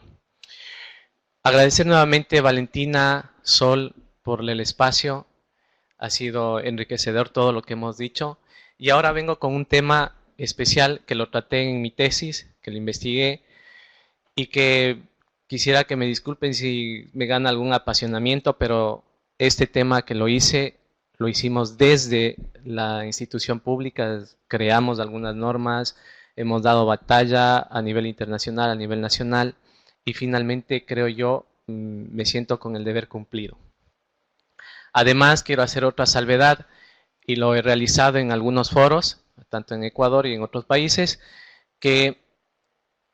agradecer nuevamente a Valentina, Sol, por el espacio. Ha sido enriquecedor todo lo que hemos dicho. Y ahora vengo con un tema especial que lo traté en mi tesis, que lo investigué y que quisiera que me disculpen si me gana algún apasionamiento, pero este tema que lo hicimos desde la institución pública, creamos algunas normas, hemos dado batalla a nivel internacional, a nivel nacional, y finalmente creo yo me siento con el deber cumplido. Además, quiero hacer otra salvedad, y lo he realizado en algunos foros, tanto en Ecuador y en otros países, que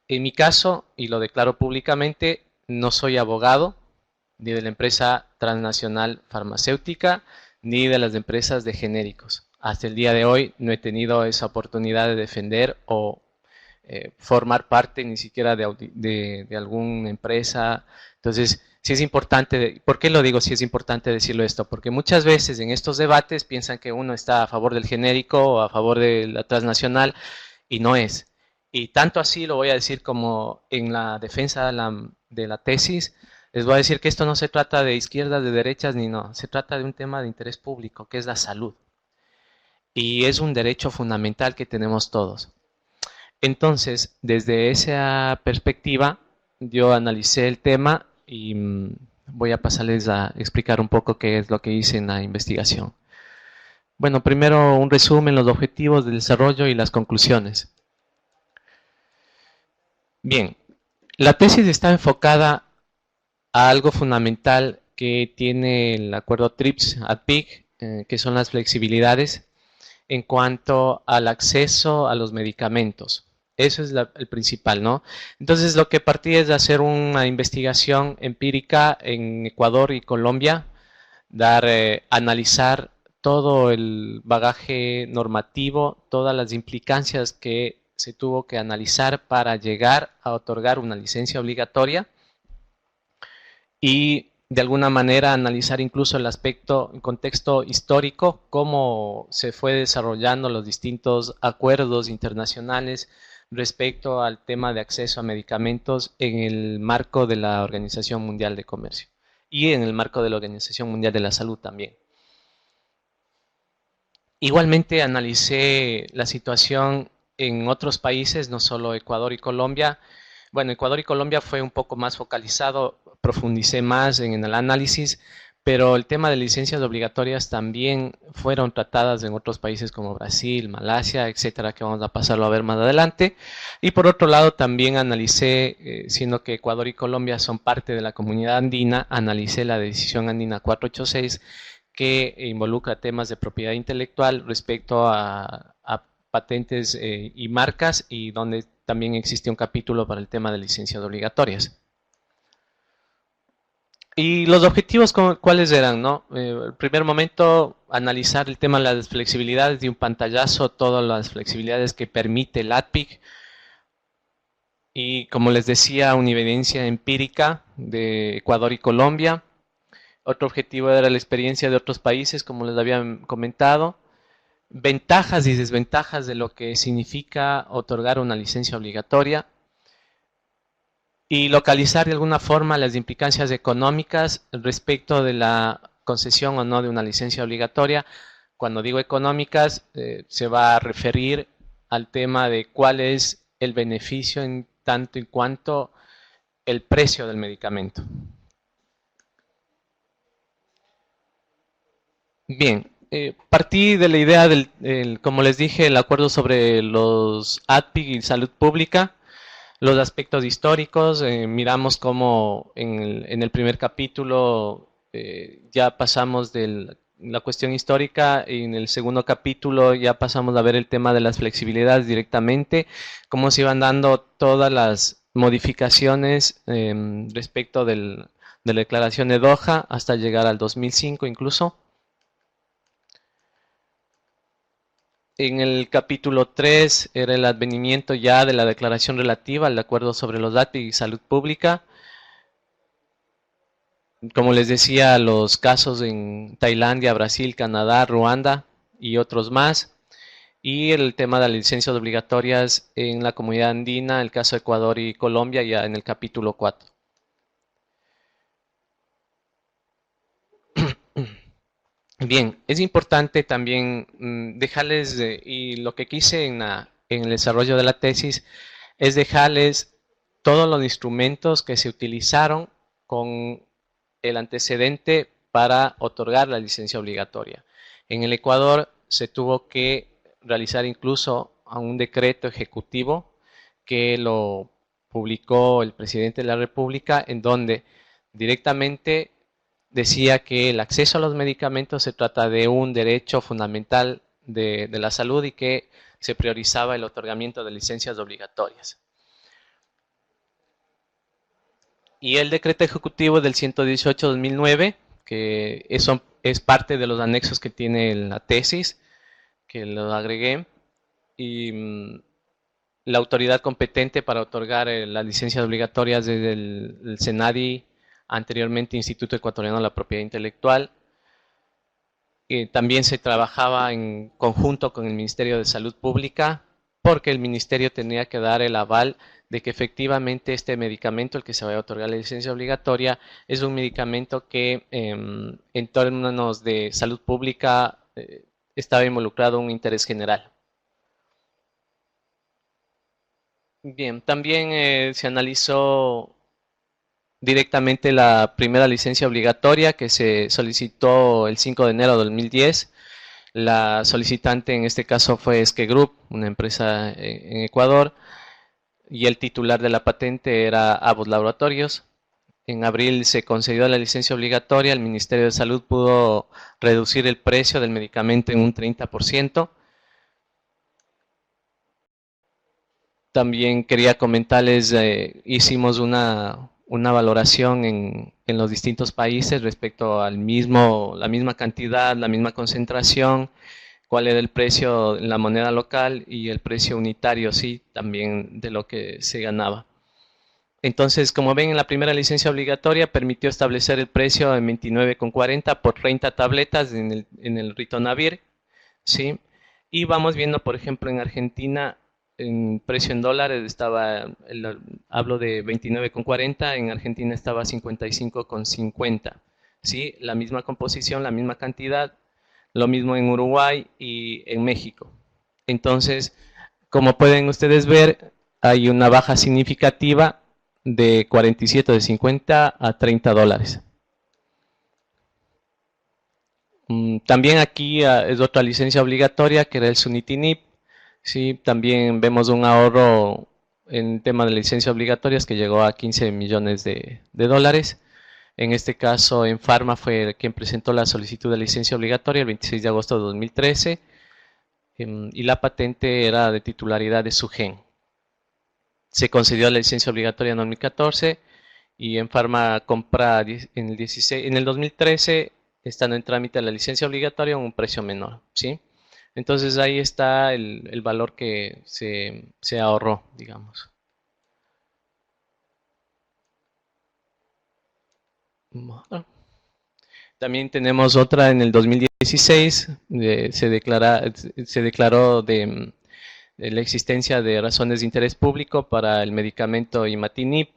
en mi caso, y lo declaro públicamente, no soy abogado ni de la empresa transnacional farmacéutica, ni de las empresas de genéricos. Hasta el día de hoy no he tenido esa oportunidad de defender o formar parte ni siquiera de alguna empresa. Entonces, sí es importante, ¿por qué lo digo si es importante decirlo esto? Porque muchas veces en estos debates piensan que uno está a favor del genérico o a favor de la transnacional, y no es. Y tanto así lo voy a decir como en la defensa de la tesis, les voy a decir que esto no se trata de izquierdas, de derechas, ni no, se trata de un tema de interés público, que es la salud. Y es un derecho fundamental que tenemos todos. Entonces, desde esa perspectiva, yo analicé el tema y voy a pasarles a explicar un poco qué es lo que hice en la investigación. Bueno, primero un resumen, los objetivos del desarrollo y las conclusiones. Bien, la tesis está enfocada a algo fundamental que tiene el acuerdo TRIPS-ADPIC, que son las flexibilidades en cuanto al acceso a los medicamentos. Eso es el principal, ¿no? Entonces, lo que partí es de hacer una investigación empírica en Ecuador y Colombia, analizar todo el bagaje normativo, todas las implicancias que se tuvo que analizar para llegar a otorgar una licencia obligatoria, y de alguna manera analizar incluso el aspecto, el contexto histórico, cómo se fue desarrollando los distintos acuerdos internacionales respecto al tema de acceso a medicamentos en el marco de la Organización Mundial de Comercio y en el marco de la Organización Mundial de la Salud también. Igualmente analicé la situación en otros países, no solo Ecuador y Colombia. Bueno, Ecuador y Colombia fue un poco más focalizado, profundicé más en el análisis, pero el tema de licencias obligatorias también fueron tratadas en otros países como Brasil, Malasia, etcétera, que vamos a pasarlo a ver más adelante. Y por otro lado también analicé, siendo que Ecuador y Colombia son parte de la comunidad andina, analicé la decisión andina 486 que involucra temas de propiedad intelectual respecto a patentes y marcas, y donde también existe un capítulo para el tema de licencias obligatorias. Y los objetivos, ¿cuáles eran, no? El primer momento, analizar el tema de las flexibilidades de un pantallazo, todas las flexibilidades que permite el ADPIC. Y como les decía, una evidencia empírica de Ecuador y Colombia. Otro objetivo era la experiencia de otros países, como les había comentado. Ventajas y desventajas de lo que significa otorgar una licencia obligatoria. Y localizar de alguna forma las implicancias económicas respecto de la concesión o no de una licencia obligatoria. Cuando digo económicas, se va a referir al tema de cuál es el beneficio en tanto y cuanto el precio del medicamento. Bien, partí de la idea del, como les dije, el acuerdo sobre los ADPIC y salud pública. Los aspectos históricos, miramos cómo en el primer capítulo ya pasamos de la cuestión histórica, y en el segundo capítulo ya pasamos a ver el tema de las flexibilidades directamente, cómo se iban dando todas las modificaciones respecto de la declaración de Doha hasta llegar al 2005 incluso. En el capítulo 3 era el advenimiento ya de la declaración relativa al acuerdo sobre los ADPIC y salud pública. Como les decía, los casos en Tailandia, Brasil, Canadá, Ruanda y otros más. Y el tema de las licencias obligatorias en la comunidad andina, el caso de Ecuador y Colombia, ya en el capítulo 4. Bien, es importante también dejarles, y lo que quise en el desarrollo de la tesis, es dejarles todos los instrumentos que se utilizaron con el antecedente para otorgar la licencia obligatoria. En el Ecuador se tuvo que realizar incluso a un decreto ejecutivo que lo publicó el presidente de la República, en donde directamente decía que el acceso a los medicamentos se trata de un derecho fundamental de la salud y que se priorizaba el otorgamiento de licencias obligatorias. Y el decreto ejecutivo del 118-2009, que eso es parte de los anexos que tiene la tesis, que lo agregué, y la autoridad competente para otorgar las licencias obligatorias desde el SENADI, anteriormente Instituto Ecuatoriano de la Propiedad Intelectual. También se trabajaba en conjunto con el Ministerio de Salud Pública, porque el Ministerio tenía que dar el aval de que efectivamente este medicamento, el que se vaya a otorgar la licencia obligatoria, es un medicamento que en términos de salud pública estaba involucrado un interés general. Bien, también se analizó directamente la primera licencia obligatoria que se solicitó el 5 de enero de 2010. La solicitante en este caso fue Esque Group, una empresa en Ecuador, y el titular de la patente era Abbott Laboratorios. En abril se concedió la licencia obligatoria, el Ministerio de Salud pudo reducir el precio del medicamento en un 30%. También quería comentarles, hicimos una valoración en los distintos países respecto al la misma cantidad, la misma concentración, cuál era el precio en la moneda local y el precio unitario, sí, también de lo que se ganaba. Entonces, como ven, en la primera licencia obligatoria permitió establecer el precio en 29,40 por 30 tabletas en el ritonavir, ¿sí? Y vamos viendo, por ejemplo, en Argentina, en precio en dólares estaba, hablo de 29,40, en Argentina estaba 55,50, ¿sí? La misma composición, la misma cantidad, lo mismo en Uruguay y en México. Entonces, como pueden ustedes ver, hay una baja significativa de 47 de 50 a 30 dólares. También aquí es otra licencia obligatoria que era el Sunitinib. Sí, también vemos un ahorro en tema de licencias obligatorias que llegó a 15 millones de dólares. En este caso, en Pharma fue quien presentó la solicitud de licencia obligatoria el 26 de agosto de 2013 y la patente era de titularidad de Sugen. Se concedió la licencia obligatoria en 2014 y en Pharma compra en el 2013, estando en trámite la licencia obligatoria a un precio menor, ¿sí? Entonces ahí está el valor que se ahorró, digamos. También tenemos otra en el 2016, se declaró de la existencia de razones de interés público para el medicamento Imatinib.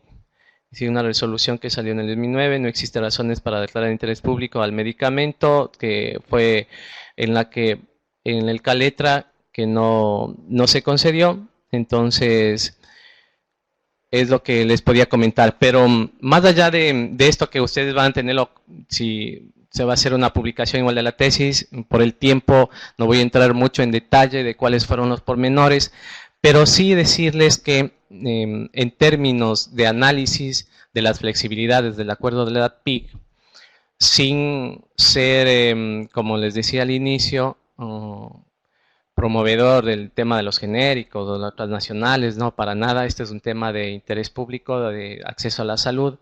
Es una resolución que salió en el 2009, no existe razones para declarar interés público al medicamento, que fue en el Caletra que no se concedió. Entonces es lo que les podía comentar, pero más allá de esto que ustedes van a tenerlo, si se va a hacer una publicación igual de la tesis, por el tiempo no voy a entrar mucho en detalle de cuáles fueron los pormenores, pero sí decirles que en términos de análisis de las flexibilidades del acuerdo de la EDAD-PIC, sin ser, como les decía al inicio, promovedor del tema de los genéricos o las transnacionales, no, para nada. Este es un tema de interés público, de acceso a la salud.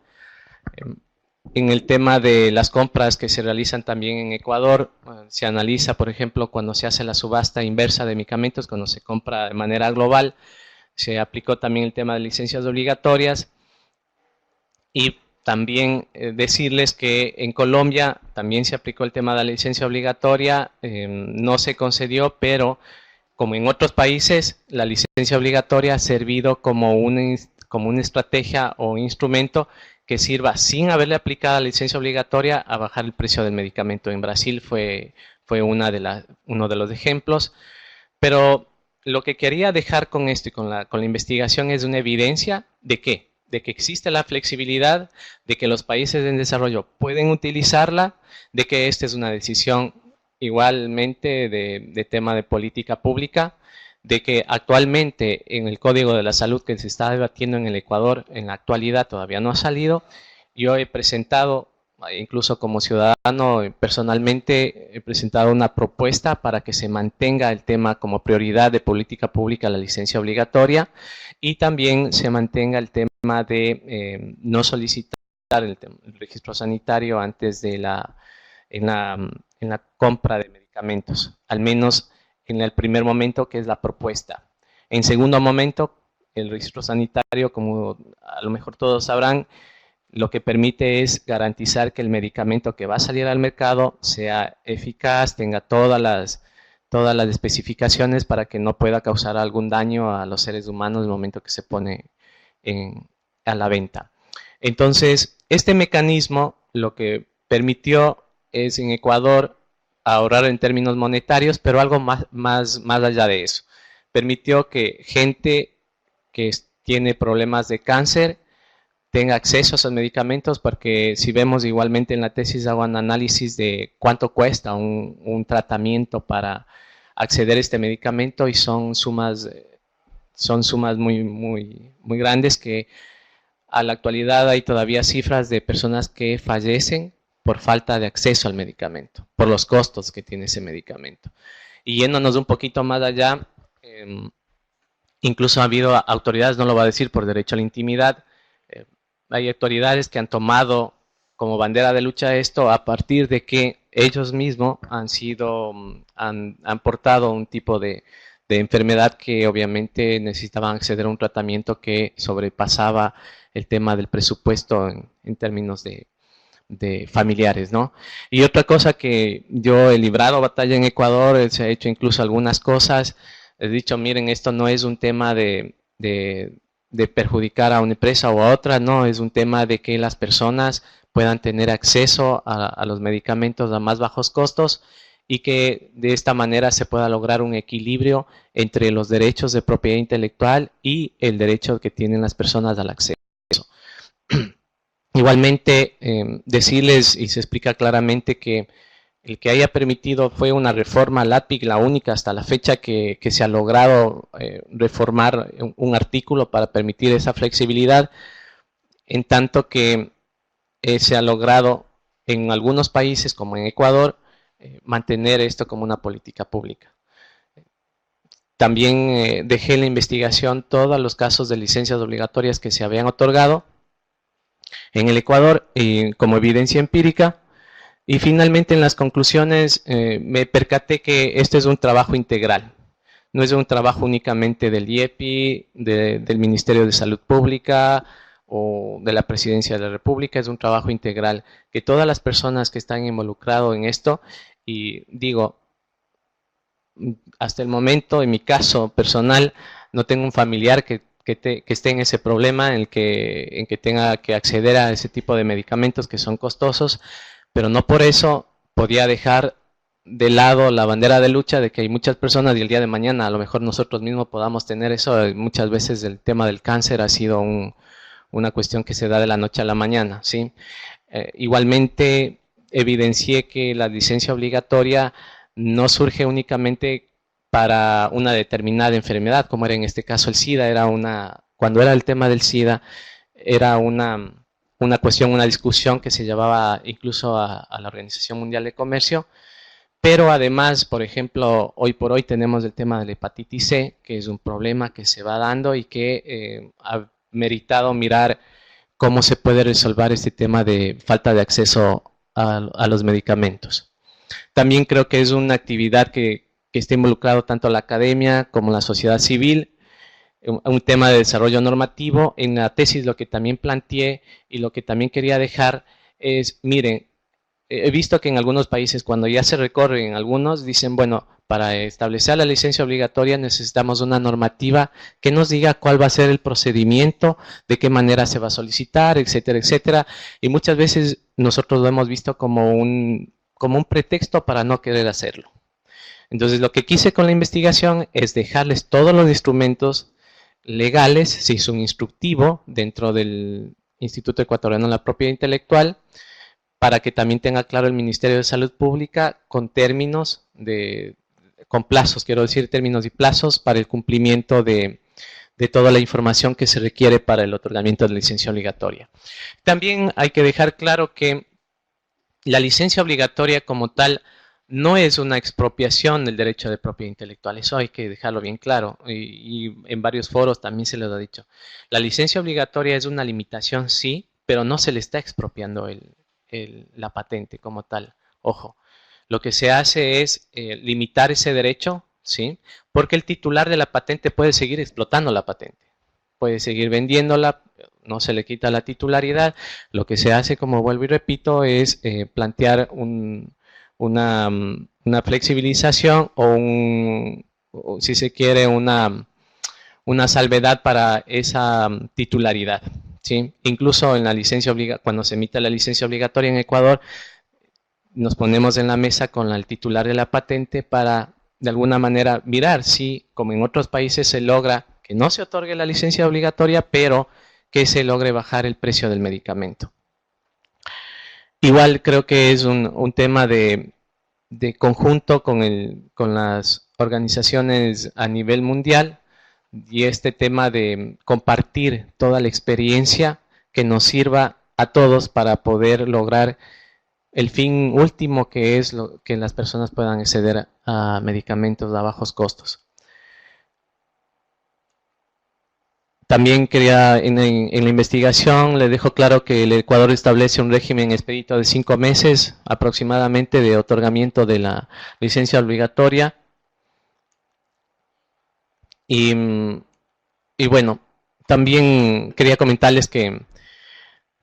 En el tema de las compras que se realizan también en Ecuador, se analiza, por ejemplo, cuando se hace la subasta inversa de medicamentos, cuando se compra de manera global, se aplicó también el tema de licencias obligatorias. Y también decirles que en Colombia también se aplicó el tema de la licencia obligatoria, no se concedió, pero como en otros países, la licencia obligatoria ha servido como una estrategia o instrumento que sirva, sin haberle aplicado la licencia obligatoria, a bajar el precio del medicamento. En Brasil fue uno de los ejemplos, pero lo que quería dejar con esto y con la investigación es una evidencia de que de que existe la flexibilidad, de que los países en desarrollo pueden utilizarla, de que esta es una decisión igualmente de tema de política pública, de que actualmente en el Código de la Salud que se está debatiendo en el Ecuador, en la actualidad todavía no ha salido. Yo he presentado, incluso como ciudadano, personalmente he presentado una propuesta para que se mantenga el tema como prioridad de política pública, la licencia obligatoria, y también se mantenga el tema de no solicitar el registro sanitario antes de en la compra de medicamentos, al menos en el primer momento, que es la propuesta. En segundo momento, el registro sanitario, como a lo mejor todos sabrán, lo que permite es garantizar que el medicamento que va a salir al mercado sea eficaz, tenga todas las especificaciones para que no pueda causar algún daño a los seres humanos en el momento que se pone a la venta. Entonces, este mecanismo lo que permitió es en Ecuador ahorrar en términos monetarios, pero algo más allá de eso. Permitió que gente que tiene problemas de cáncer tenga acceso a esos medicamentos, porque si vemos igualmente en la tesis hago un análisis de cuánto cuesta un tratamiento para acceder a este medicamento, y son sumas muy grandes, que a la actualidad hay todavía cifras de personas que fallecen por falta de acceso al medicamento, por los costos que tiene ese medicamento. Y yéndonos un poquito más allá, incluso ha habido autoridades, no lo voy a decir por derecho a la intimidad, hay autoridades que han tomado como bandera de lucha esto a partir de que ellos mismos han portado un tipo de enfermedad que obviamente necesitaban acceder a un tratamiento que sobrepasaba el tema del presupuesto en términos de familiares, ¿no? Y otra cosa que yo he librado batalla en Ecuador, se ha hecho incluso algunas cosas, he dicho, miren, esto no es un tema de perjudicar a una empresa o a otra, no, es un tema de que las personas puedan tener acceso a los medicamentos a más bajos costos, y que de esta manera se pueda lograr un equilibrio entre los derechos de propiedad intelectual y el derecho que tienen las personas al acceso. Igualmente, decirles, y se explica claramente, que el que haya permitido fue una reforma al ATPIC, la única hasta la fecha que se ha logrado reformar un artículo para permitir esa flexibilidad, en tanto que se ha logrado en algunos países, como en Ecuador, mantener esto como una política pública. También dejé en la investigación todos los casos de licencias obligatorias que se habían otorgado en el Ecuador como evidencia empírica, y finalmente en las conclusiones me percaté que esto es un trabajo integral, no es un trabajo únicamente del IEPI, del Ministerio de Salud Pública o de la Presidencia de la República, es un trabajo integral, que todas las personas que están involucradas en esto, y digo, hasta el momento, en mi caso personal, no tengo un familiar que esté en ese problema, en que tenga que acceder a ese tipo de medicamentos que son costosos, pero no por eso podía dejar de lado la bandera de lucha de que hay muchas personas, y el día de mañana a lo mejor nosotros mismos podamos tener eso. Muchas veces el tema del cáncer ha sido una cuestión que se da de la noche a la mañana, ¿sí? Igualmente evidencié que la licencia obligatoria no surge únicamente para una determinada enfermedad, como era en este caso el SIDA. Cuando era el tema del SIDA, era una cuestión, una discusión que se llevaba incluso a la Organización Mundial de Comercio, pero además, por ejemplo, hoy por hoy tenemos el tema de la hepatitis C, que es un problema que se va dando y que ha meritado mirar cómo se puede resolver este tema de falta de acceso a los medicamentos. También creo que es una actividad que está involucrado tanto la academia como la sociedad civil, un tema de desarrollo normativo. En la tesis lo que también planteé y lo que también quería dejar es, miren, he visto que en algunos países cuando ya se recorren algunos, dicen, bueno, para establecer la licencia obligatoria necesitamos una normativa que nos diga cuál va a ser el procedimiento, de qué manera se va a solicitar, etcétera, etcétera. Y muchas veces nosotros lo hemos visto como un pretexto para no querer hacerlo. Entonces lo que quise con la investigación es dejarles todos los instrumentos legales, se hizo un instructivo dentro del Instituto Ecuatoriano de la Propiedad Intelectual para que también tenga claro el Ministerio de Salud Pública con términos con plazos, quiero decir términos y plazos para el cumplimiento de toda la información que se requiere para el otorgamiento de la licencia obligatoria. También hay que dejar claro que la licencia obligatoria como tal no es una expropiación del derecho de propiedad intelectual, eso hay que dejarlo bien claro, y en varios foros también se les ha dicho. La licencia obligatoria es una limitación, sí, pero no se le está expropiando la patente como tal. Ojo, lo que se hace es limitar ese derecho, ¿sí? Porque el titular de la patente puede seguir explotando la patente, puede seguir vendiéndola, no se le quita la titularidad. Lo que se hace, como vuelvo y repito, es plantear una flexibilización o si se quiere, una salvedad para esa titularidad, ¿sí? Incluso en la licencia cuando se emite la licencia obligatoria en Ecuador, nos ponemos en la mesa con el titular de la patente para, de alguna manera, mirar si, como en otros países, se logra que no se otorgue la licencia obligatoria, pero que se logre bajar el precio del medicamento. Igual creo que es un tema de conjunto con las organizaciones a nivel mundial, y este tema de compartir toda la experiencia que nos sirva a todos para poder lograr el fin último, que es que las personas puedan acceder a medicamentos a bajos costos. También quería, en la investigación, le dejo claro que el Ecuador establece un régimen expedito de 5 meses aproximadamente de otorgamiento de la licencia obligatoria. Y bueno, también quería comentarles que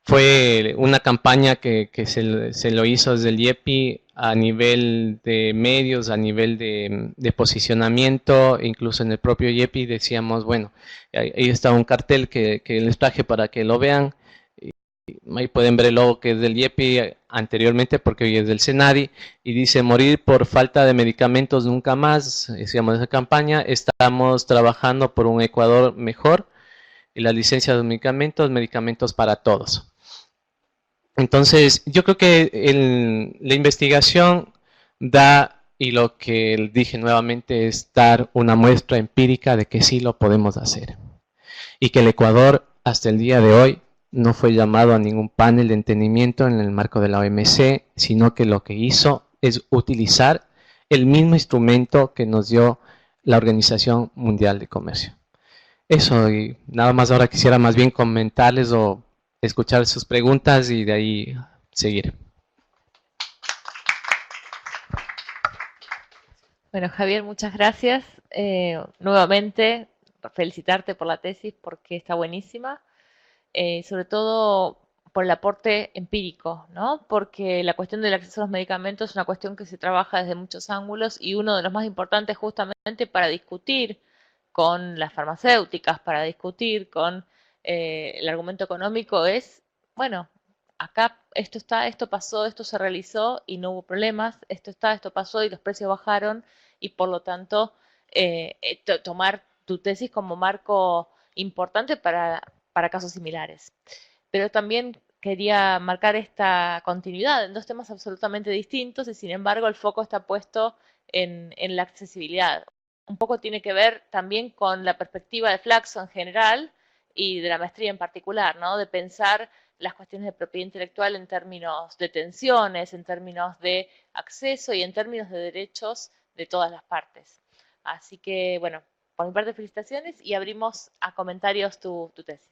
fue una campaña que se lo hizo desde el IEPI a nivel de medios, a nivel de posicionamiento, incluso en el propio IEPI decíamos, bueno, ahí está un cartel que les traje para que lo vean. Ahí pueden ver el logo que es del IEPI anteriormente, porque hoy es del SENADI, y dice: morir por falta de medicamentos nunca más. Decíamos esa campaña, estamos trabajando por un Ecuador mejor, y la licencia de medicamentos para todos. Entonces, yo creo que la investigación da, y lo que dije nuevamente, es dar una muestra empírica de que sí lo podemos hacer. Y que el Ecuador, hasta el día de hoy, no fue llamado a ningún panel de entendimiento en el marco de la OMC, sino que lo que hizo es utilizar el mismo instrumento que nos dio la Organización Mundial de Comercio. Eso, y nada más. Ahora quisiera más bien comentarles o escuchar sus preguntas y de ahí seguir. Bueno, Javier, muchas gracias. Nuevamente, felicitarte por la tesis porque está buenísima. Sobre todo por el aporte empírico, ¿no? Porque la cuestión del acceso a los medicamentos es una cuestión que se trabaja desde muchos ángulos, y uno de los más importantes justamente para discutir con las farmacéuticas, para discutir con el argumento económico es, bueno, acá esto está, esto pasó, esto se realizó y no hubo problemas, esto está, esto pasó y los precios bajaron, y por lo tanto tomar tu tesis como marco importante para casos similares. Pero también quería marcar esta continuidad en dos temas absolutamente distintos, y sin embargo el foco está puesto en la accesibilidad. Un poco tiene que ver también con la perspectiva de Flaxo en general y de la maestría en particular, ¿no? De pensar las cuestiones de propiedad intelectual en términos de tensiones, en términos de acceso y en términos de derechos de todas las partes. Así que, bueno, por mi parte, felicitaciones, y abrimos a comentarios tu tesis.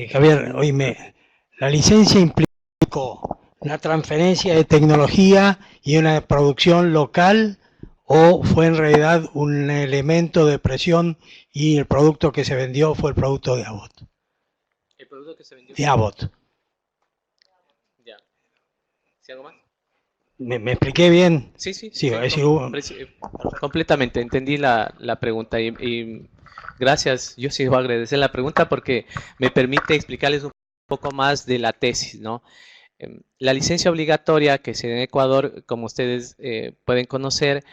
Javier, oíme, la licencia implicó una transferencia de tecnología y una producción local, o fue en realidad un elemento de presión y el producto que se vendió fue el producto de Abbott. ¿El producto que se vendió? De Abbott. Ya. ¿Sí, algo más? ¿Me expliqué bien? Sí, sí. Sí, completamente. Entendí la pregunta, y Gracias. Yo sí voy a agradecer la pregunta porque me permite explicarles un poco más de la tesis, ¿no? La licencia obligatoria que se da en Ecuador, como ustedes pueden conocer,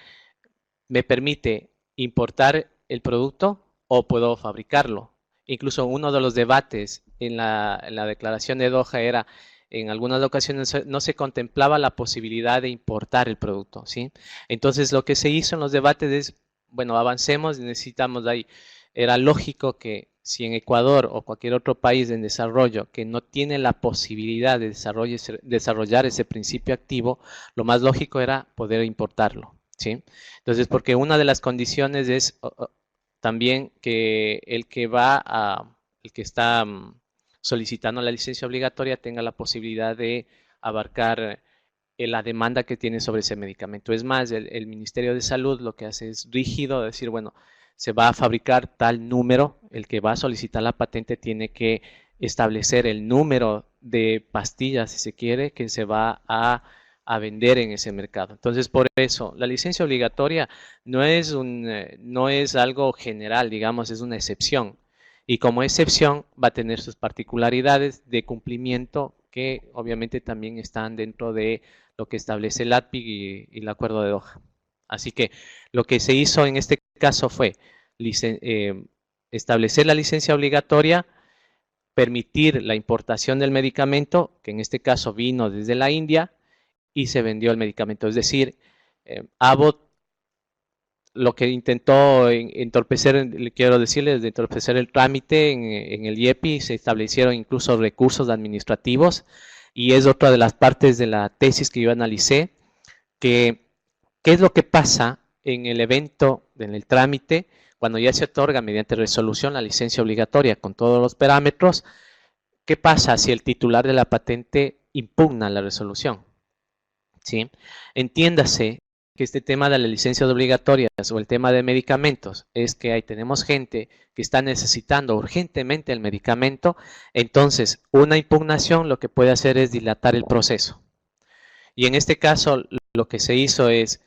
me permite importar el producto o puedo fabricarlo. Incluso uno de los debates en la declaración de Doha era, en algunas ocasiones no se contemplaba la posibilidad de importar el producto, ¿sí? Entonces lo que se hizo en los debates es, bueno, avancemos, necesitamos ahí. Era lógico que si en Ecuador o cualquier otro país en desarrollo que no tiene la posibilidad de desarrollar ese principio activo, lo más lógico era poder importarlo, ¿sí? Entonces, porque una de las condiciones es también que el que está solicitando la licencia obligatoria tenga la posibilidad de abarcar la demanda que tiene sobre ese medicamento. Es más, el Ministerio de Salud lo que hace es rígido, decir, bueno, se va a fabricar tal número, el que va a solicitar la patente tiene que establecer el número de pastillas, si se quiere, que se va a vender en ese mercado. Entonces, por eso, la licencia obligatoria no es algo general, digamos, es una excepción. Y como excepción va a tener sus particularidades de cumplimiento que obviamente también están dentro de lo que establece el ADPIC y el Acuerdo de Doha. Así que lo que se hizo en este caso fue establecer la licencia obligatoria, permitir la importación del medicamento, que en este caso vino desde la India, y se vendió el medicamento. Es decir, Abbott lo que intentó entorpecer, quiero decirles, de entorpecer el trámite en el IEPI, se establecieron incluso recursos administrativos, y es otra de las partes de la tesis que yo analicé, que qué es lo que pasa en el evento, en el trámite, cuando ya se otorga mediante resolución la licencia obligatoria con todos los parámetros. ¿Qué pasa si el titular de la patente impugna la resolución? ¿Sí? Entiéndase que este tema de las licencias obligatorias o el tema de medicamentos es que ahí tenemos gente que está necesitando urgentemente el medicamento, entonces una impugnación lo que puede hacer es dilatar el proceso. Y en este caso lo que se hizo es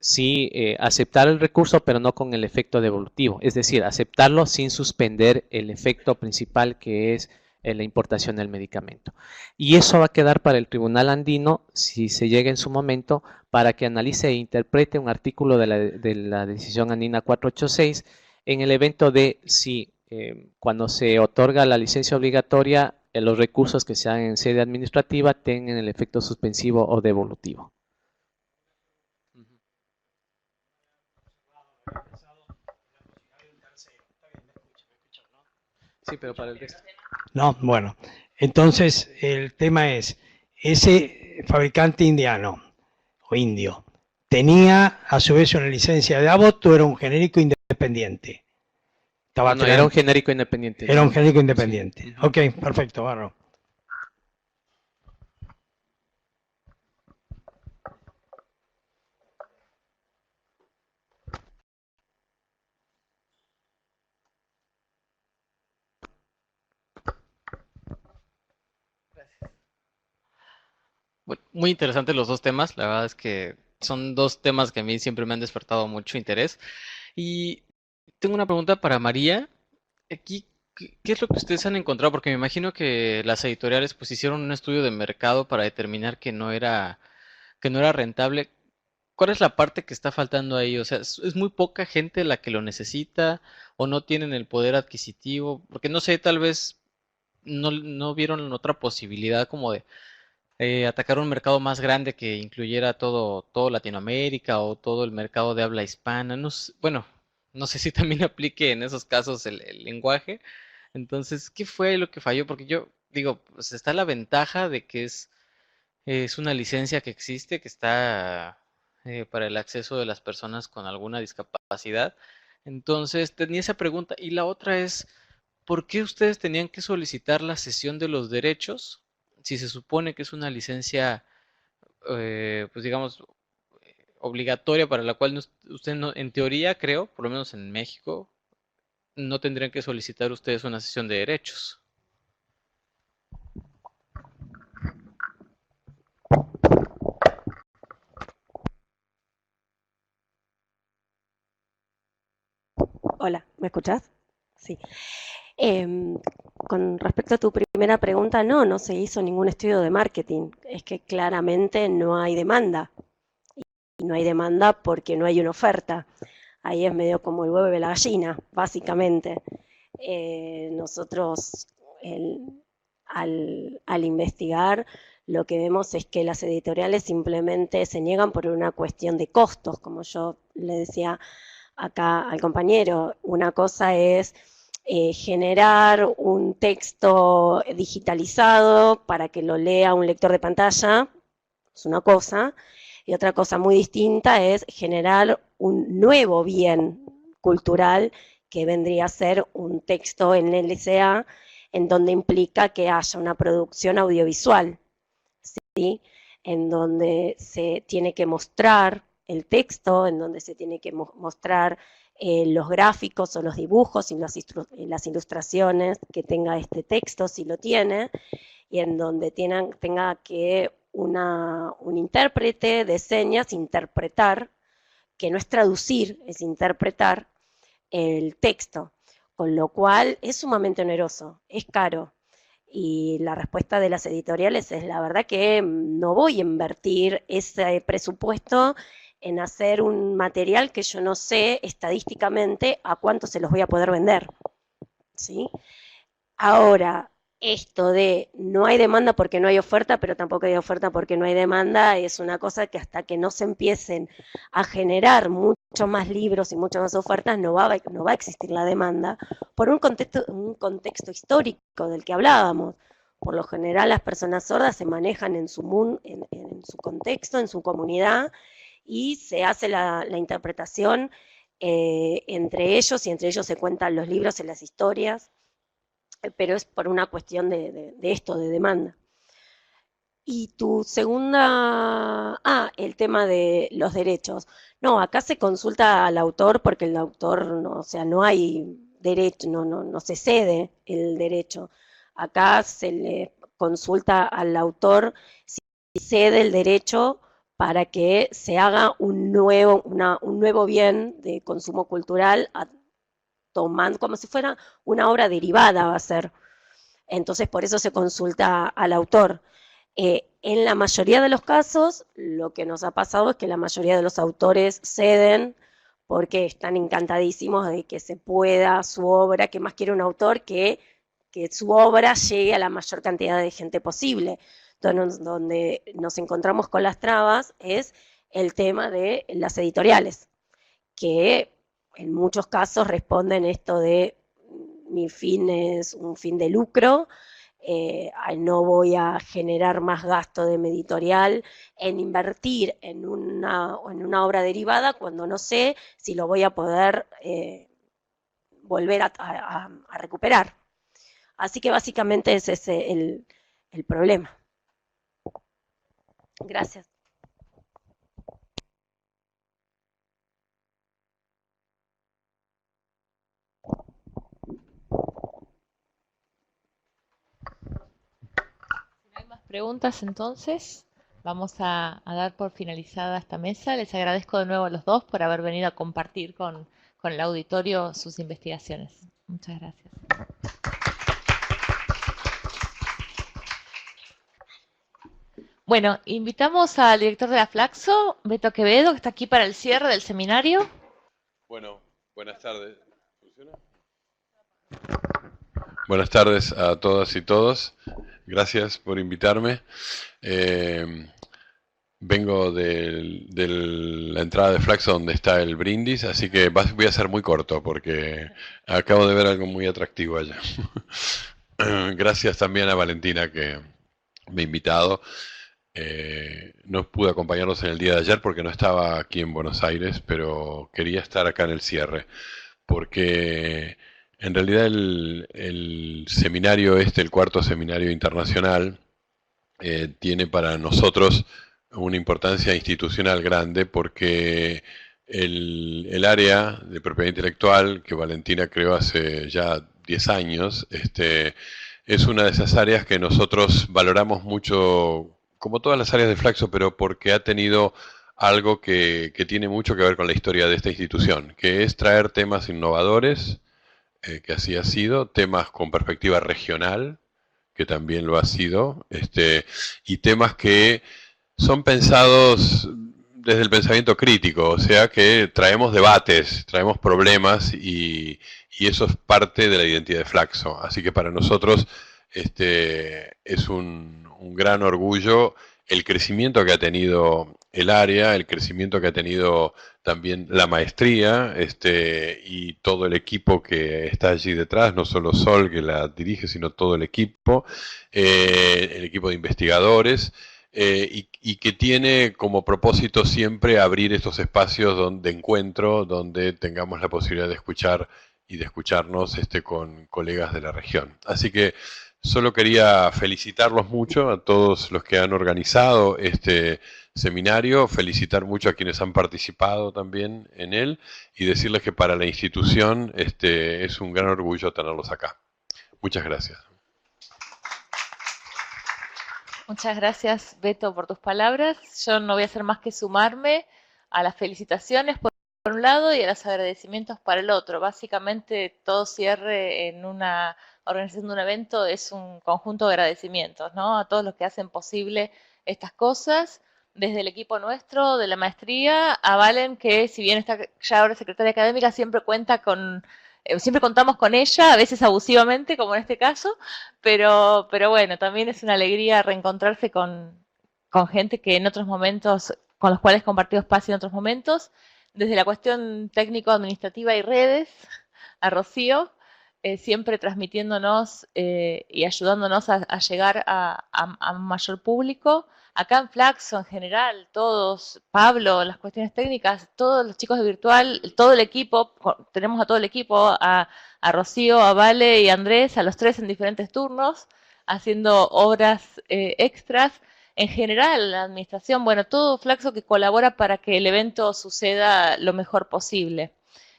sí aceptar el recurso, pero no con el efecto devolutivo, es decir, aceptarlo sin suspender el efecto principal que es la importación del medicamento. Y eso va a quedar para el Tribunal Andino, si se llega en su momento, para que analice e interprete un artículo de la decisión andina 486 en el evento de si cuando se otorga la licencia obligatoria, los recursos que se hagan en sede administrativa tengan el efecto suspensivo o devolutivo. Sí, pero para el resto. No, bueno, entonces el tema es, ese fabricante indiano o indio, ¿tenía a su vez una licencia de Abbott o era un genérico independiente? No, era un genérico independiente. Era un genérico independiente. Sí. Ok, perfecto, Barro. Bueno, muy interesantes los dos temas. La verdad es que son dos temas que a mí siempre me han despertado mucho interés. Y tengo una pregunta para María. Aquí, ¿qué es lo que ustedes han encontrado? Porque me imagino que las editoriales pues hicieron un estudio de mercado para determinar que no era rentable. ¿Cuál es la parte que está faltando ahí? O sea, ¿es muy poca gente la que lo necesita o no tienen el poder adquisitivo? Porque no sé, tal vez no vieron otra posibilidad como de atacar un mercado más grande que incluyera todo Latinoamérica o todo el mercado de habla hispana. No bueno, no sé si también aplique en esos casos el lenguaje. Entonces, ¿qué fue lo que falló? Porque yo digo, pues está la ventaja de que es una licencia que existe, que está para el acceso de las personas con alguna discapacidad. Entonces, tenía esa pregunta. Y la otra es, ¿por qué ustedes tenían que solicitar la cesión de los derechos si se supone que es una licencia, pues digamos, obligatoria para la cual usted no, en teoría creo, por lo menos en México, no tendrían que solicitar ustedes una cesión de derechos? Hola, ¿me escuchás? Sí. Con respecto a tu primera pregunta, no se hizo ningún estudio de marketing. Es que claramente no hay demanda. Y no hay demanda porque no hay una oferta. Ahí es medio como el huevo y la gallina, básicamente. Nosotros, al investigar, lo que vemos es que las editoriales simplemente se niegan por una cuestión de costos, como yo le decía acá al compañero. Una cosa es generar un texto digitalizado para que lo lea un lector de pantalla, es una cosa, y otra cosa muy distinta es generar un nuevo bien cultural que vendría a ser un texto en LCA, en donde implica que haya una producción audiovisual, ¿sí? En donde se tiene que mostrar el texto, en donde se tiene que mostrar los gráficos o los dibujos y las ilustraciones que tenga este texto, si lo tiene, y en donde tenga que un intérprete de señas interpretar, que no es traducir, es interpretar el texto, con lo cual es sumamente oneroso, es caro. Y la respuesta de las editoriales es: la verdad que no voy a invertir ese presupuesto en hacer un material que yo no sé estadísticamente a cuánto se los voy a poder vender, ¿sí? Ahora, esto de no hay demanda porque no hay oferta, pero tampoco hay oferta porque no hay demanda, es una cosa que hasta que no se empiecen a generar muchos más libros y muchas más ofertas, no va a existir la demanda, por un contexto histórico del que hablábamos. Por lo general, las personas sordas se manejan en su mundo, en su contexto, en su comunidad, y se hace la interpretación entre ellos, y entre ellos se cuentan los libros y las historias, pero es por una cuestión de esto, de demanda. Y tu segunda, el tema de los derechos. No, acá se consulta al autor porque el autor, no, o sea, no hay derecho, no se cede el derecho. Acá se le consulta al autor si cede el derecho para que se haga un nuevo bien de consumo cultural, tomando como si fuera una obra derivada, va a ser. Entonces, por eso se consulta al autor. En la mayoría de los casos, lo que nos ha pasado es que la mayoría de los autores ceden porque están encantadísimos de que se pueda su obra, que más quiere un autor que su obra llegue a la mayor cantidad de gente posible. Entonces, donde nos encontramos con las trabas es el tema de las editoriales, que en muchos casos responden esto de: mi fin es un fin de lucro, no voy a generar más gasto de mi editorial en invertir en una obra derivada cuando no sé si lo voy a poder volver a recuperar. Así que básicamente ese es el problema. Gracias. Preguntas, entonces vamos a dar por finalizada esta mesa. Les agradezco de nuevo a los dos por haber venido a compartir con el auditorio sus investigaciones. Muchas gracias. Bueno, invitamos al director de la Flaxo, Beto Quevedo, que está aquí para el cierre del seminario. Bueno, buenas tardes. ¿Funciona? Buenas tardes a todas y todos. Gracias por invitarme. Vengo de la entrada de Flaxo donde está el brindis, así que voy a ser muy corto porque acabo de ver algo muy atractivo allá. Gracias también a Valentina que me ha invitado. No pude acompañarlos en el día de ayer porque no estaba aquí en Buenos Aires, pero quería estar acá en el cierre, porque en realidad el seminario el cuarto seminario internacional, tiene para nosotros una importancia institucional grande, porque el área de propiedad intelectual que Valentina creó hace ya 10 años, es una de esas áreas que nosotros valoramos mucho, como todas las áreas de Flaxo, pero porque ha tenido algo que tiene mucho que ver con la historia de esta institución, que es traer temas innovadores, que así ha sido, temas con perspectiva regional, que también lo ha sido, y temas que son pensados desde el pensamiento crítico, o sea que traemos debates, traemos problemas y eso es parte de la identidad de Flaxo. Así que para nosotros es un gran orgullo el crecimiento que ha tenido el área, el crecimiento que ha tenido también la maestría y todo el equipo que está allí detrás, no solo Sol que la dirige, sino todo el equipo de investigadores. Y que tiene como propósito siempre abrir estos espacios de encuentro donde tengamos la posibilidad de escuchar y de escucharnos con colegas de la región. Así que solo quería felicitarlos mucho a todos los que han organizado este seminario, felicitar mucho a quienes han participado también en él y decirles que para la institución es un gran orgullo tenerlos acá. Muchas gracias. Muchas gracias, Beto, por tus palabras. Yo no voy a hacer más que sumarme a las felicitaciones por un lado y a los agradecimientos para el otro. Básicamente, todo cierre en una organización de un evento es un conjunto de agradecimientos, ¿no? A todos los que hacen posible estas cosas, desde el equipo nuestro, de la maestría, a Valen, que si bien está ya ahora secretaria académica, siempre cuenta con... siempre contamos con ella, a veces abusivamente, como en este caso, pero bueno, también es una alegría reencontrarse con gente que en otros momentos, con los cuales compartido espacio en otros momentos, desde la cuestión técnico-administrativa y redes, a Rocío, siempre transmitiéndonos y ayudándonos a llegar a un mayor público. Acá en Flaxo en general, todos, Pablo, las cuestiones técnicas, todos los chicos de virtual, todo el equipo, tenemos a todo el equipo, a Rocío, a Vale y a Andrés, a los tres en diferentes turnos, haciendo obras extras. En general, la administración, bueno, todo Flaxo que colabora para que el evento suceda lo mejor posible.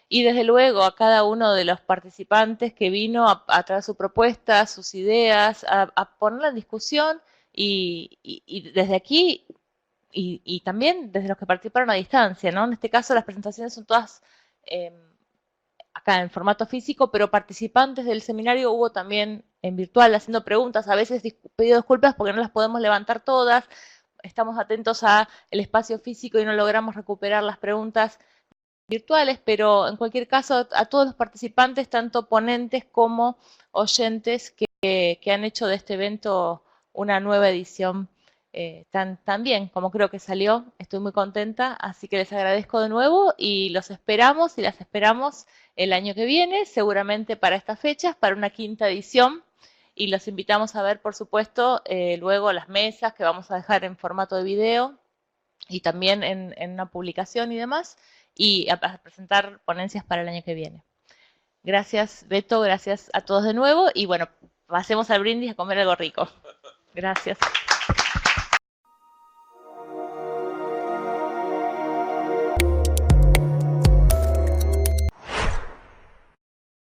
Y desde luego a cada uno de los participantes que vino a traer su propuesta, sus ideas, a ponerla en discusión y desde aquí y también desde los que participaron a distancia, ¿no? En este caso las presentaciones son todas acá en formato físico, pero participantes del seminario hubo también en virtual haciendo preguntas, a veces pido disculpas porque no las podemos levantar todas, estamos atentos al espacio físico y no logramos recuperar las preguntas virtuales, pero en cualquier caso a todos los participantes, tanto ponentes como oyentes que han hecho de este evento una nueva edición tan bien como creo que salió. Estoy muy contenta, así que les agradezco de nuevo y los esperamos y las esperamos el año que viene, seguramente para estas fechas, para una quinta edición. Y los invitamos a ver, por supuesto, luego las mesas que vamos a dejar en formato de video y también en una publicación y demás, y a presentar ponencias para el año que viene. Gracias, Beto, gracias a todos de nuevo, y bueno, pasemos al brindis a comer algo rico. Gracias.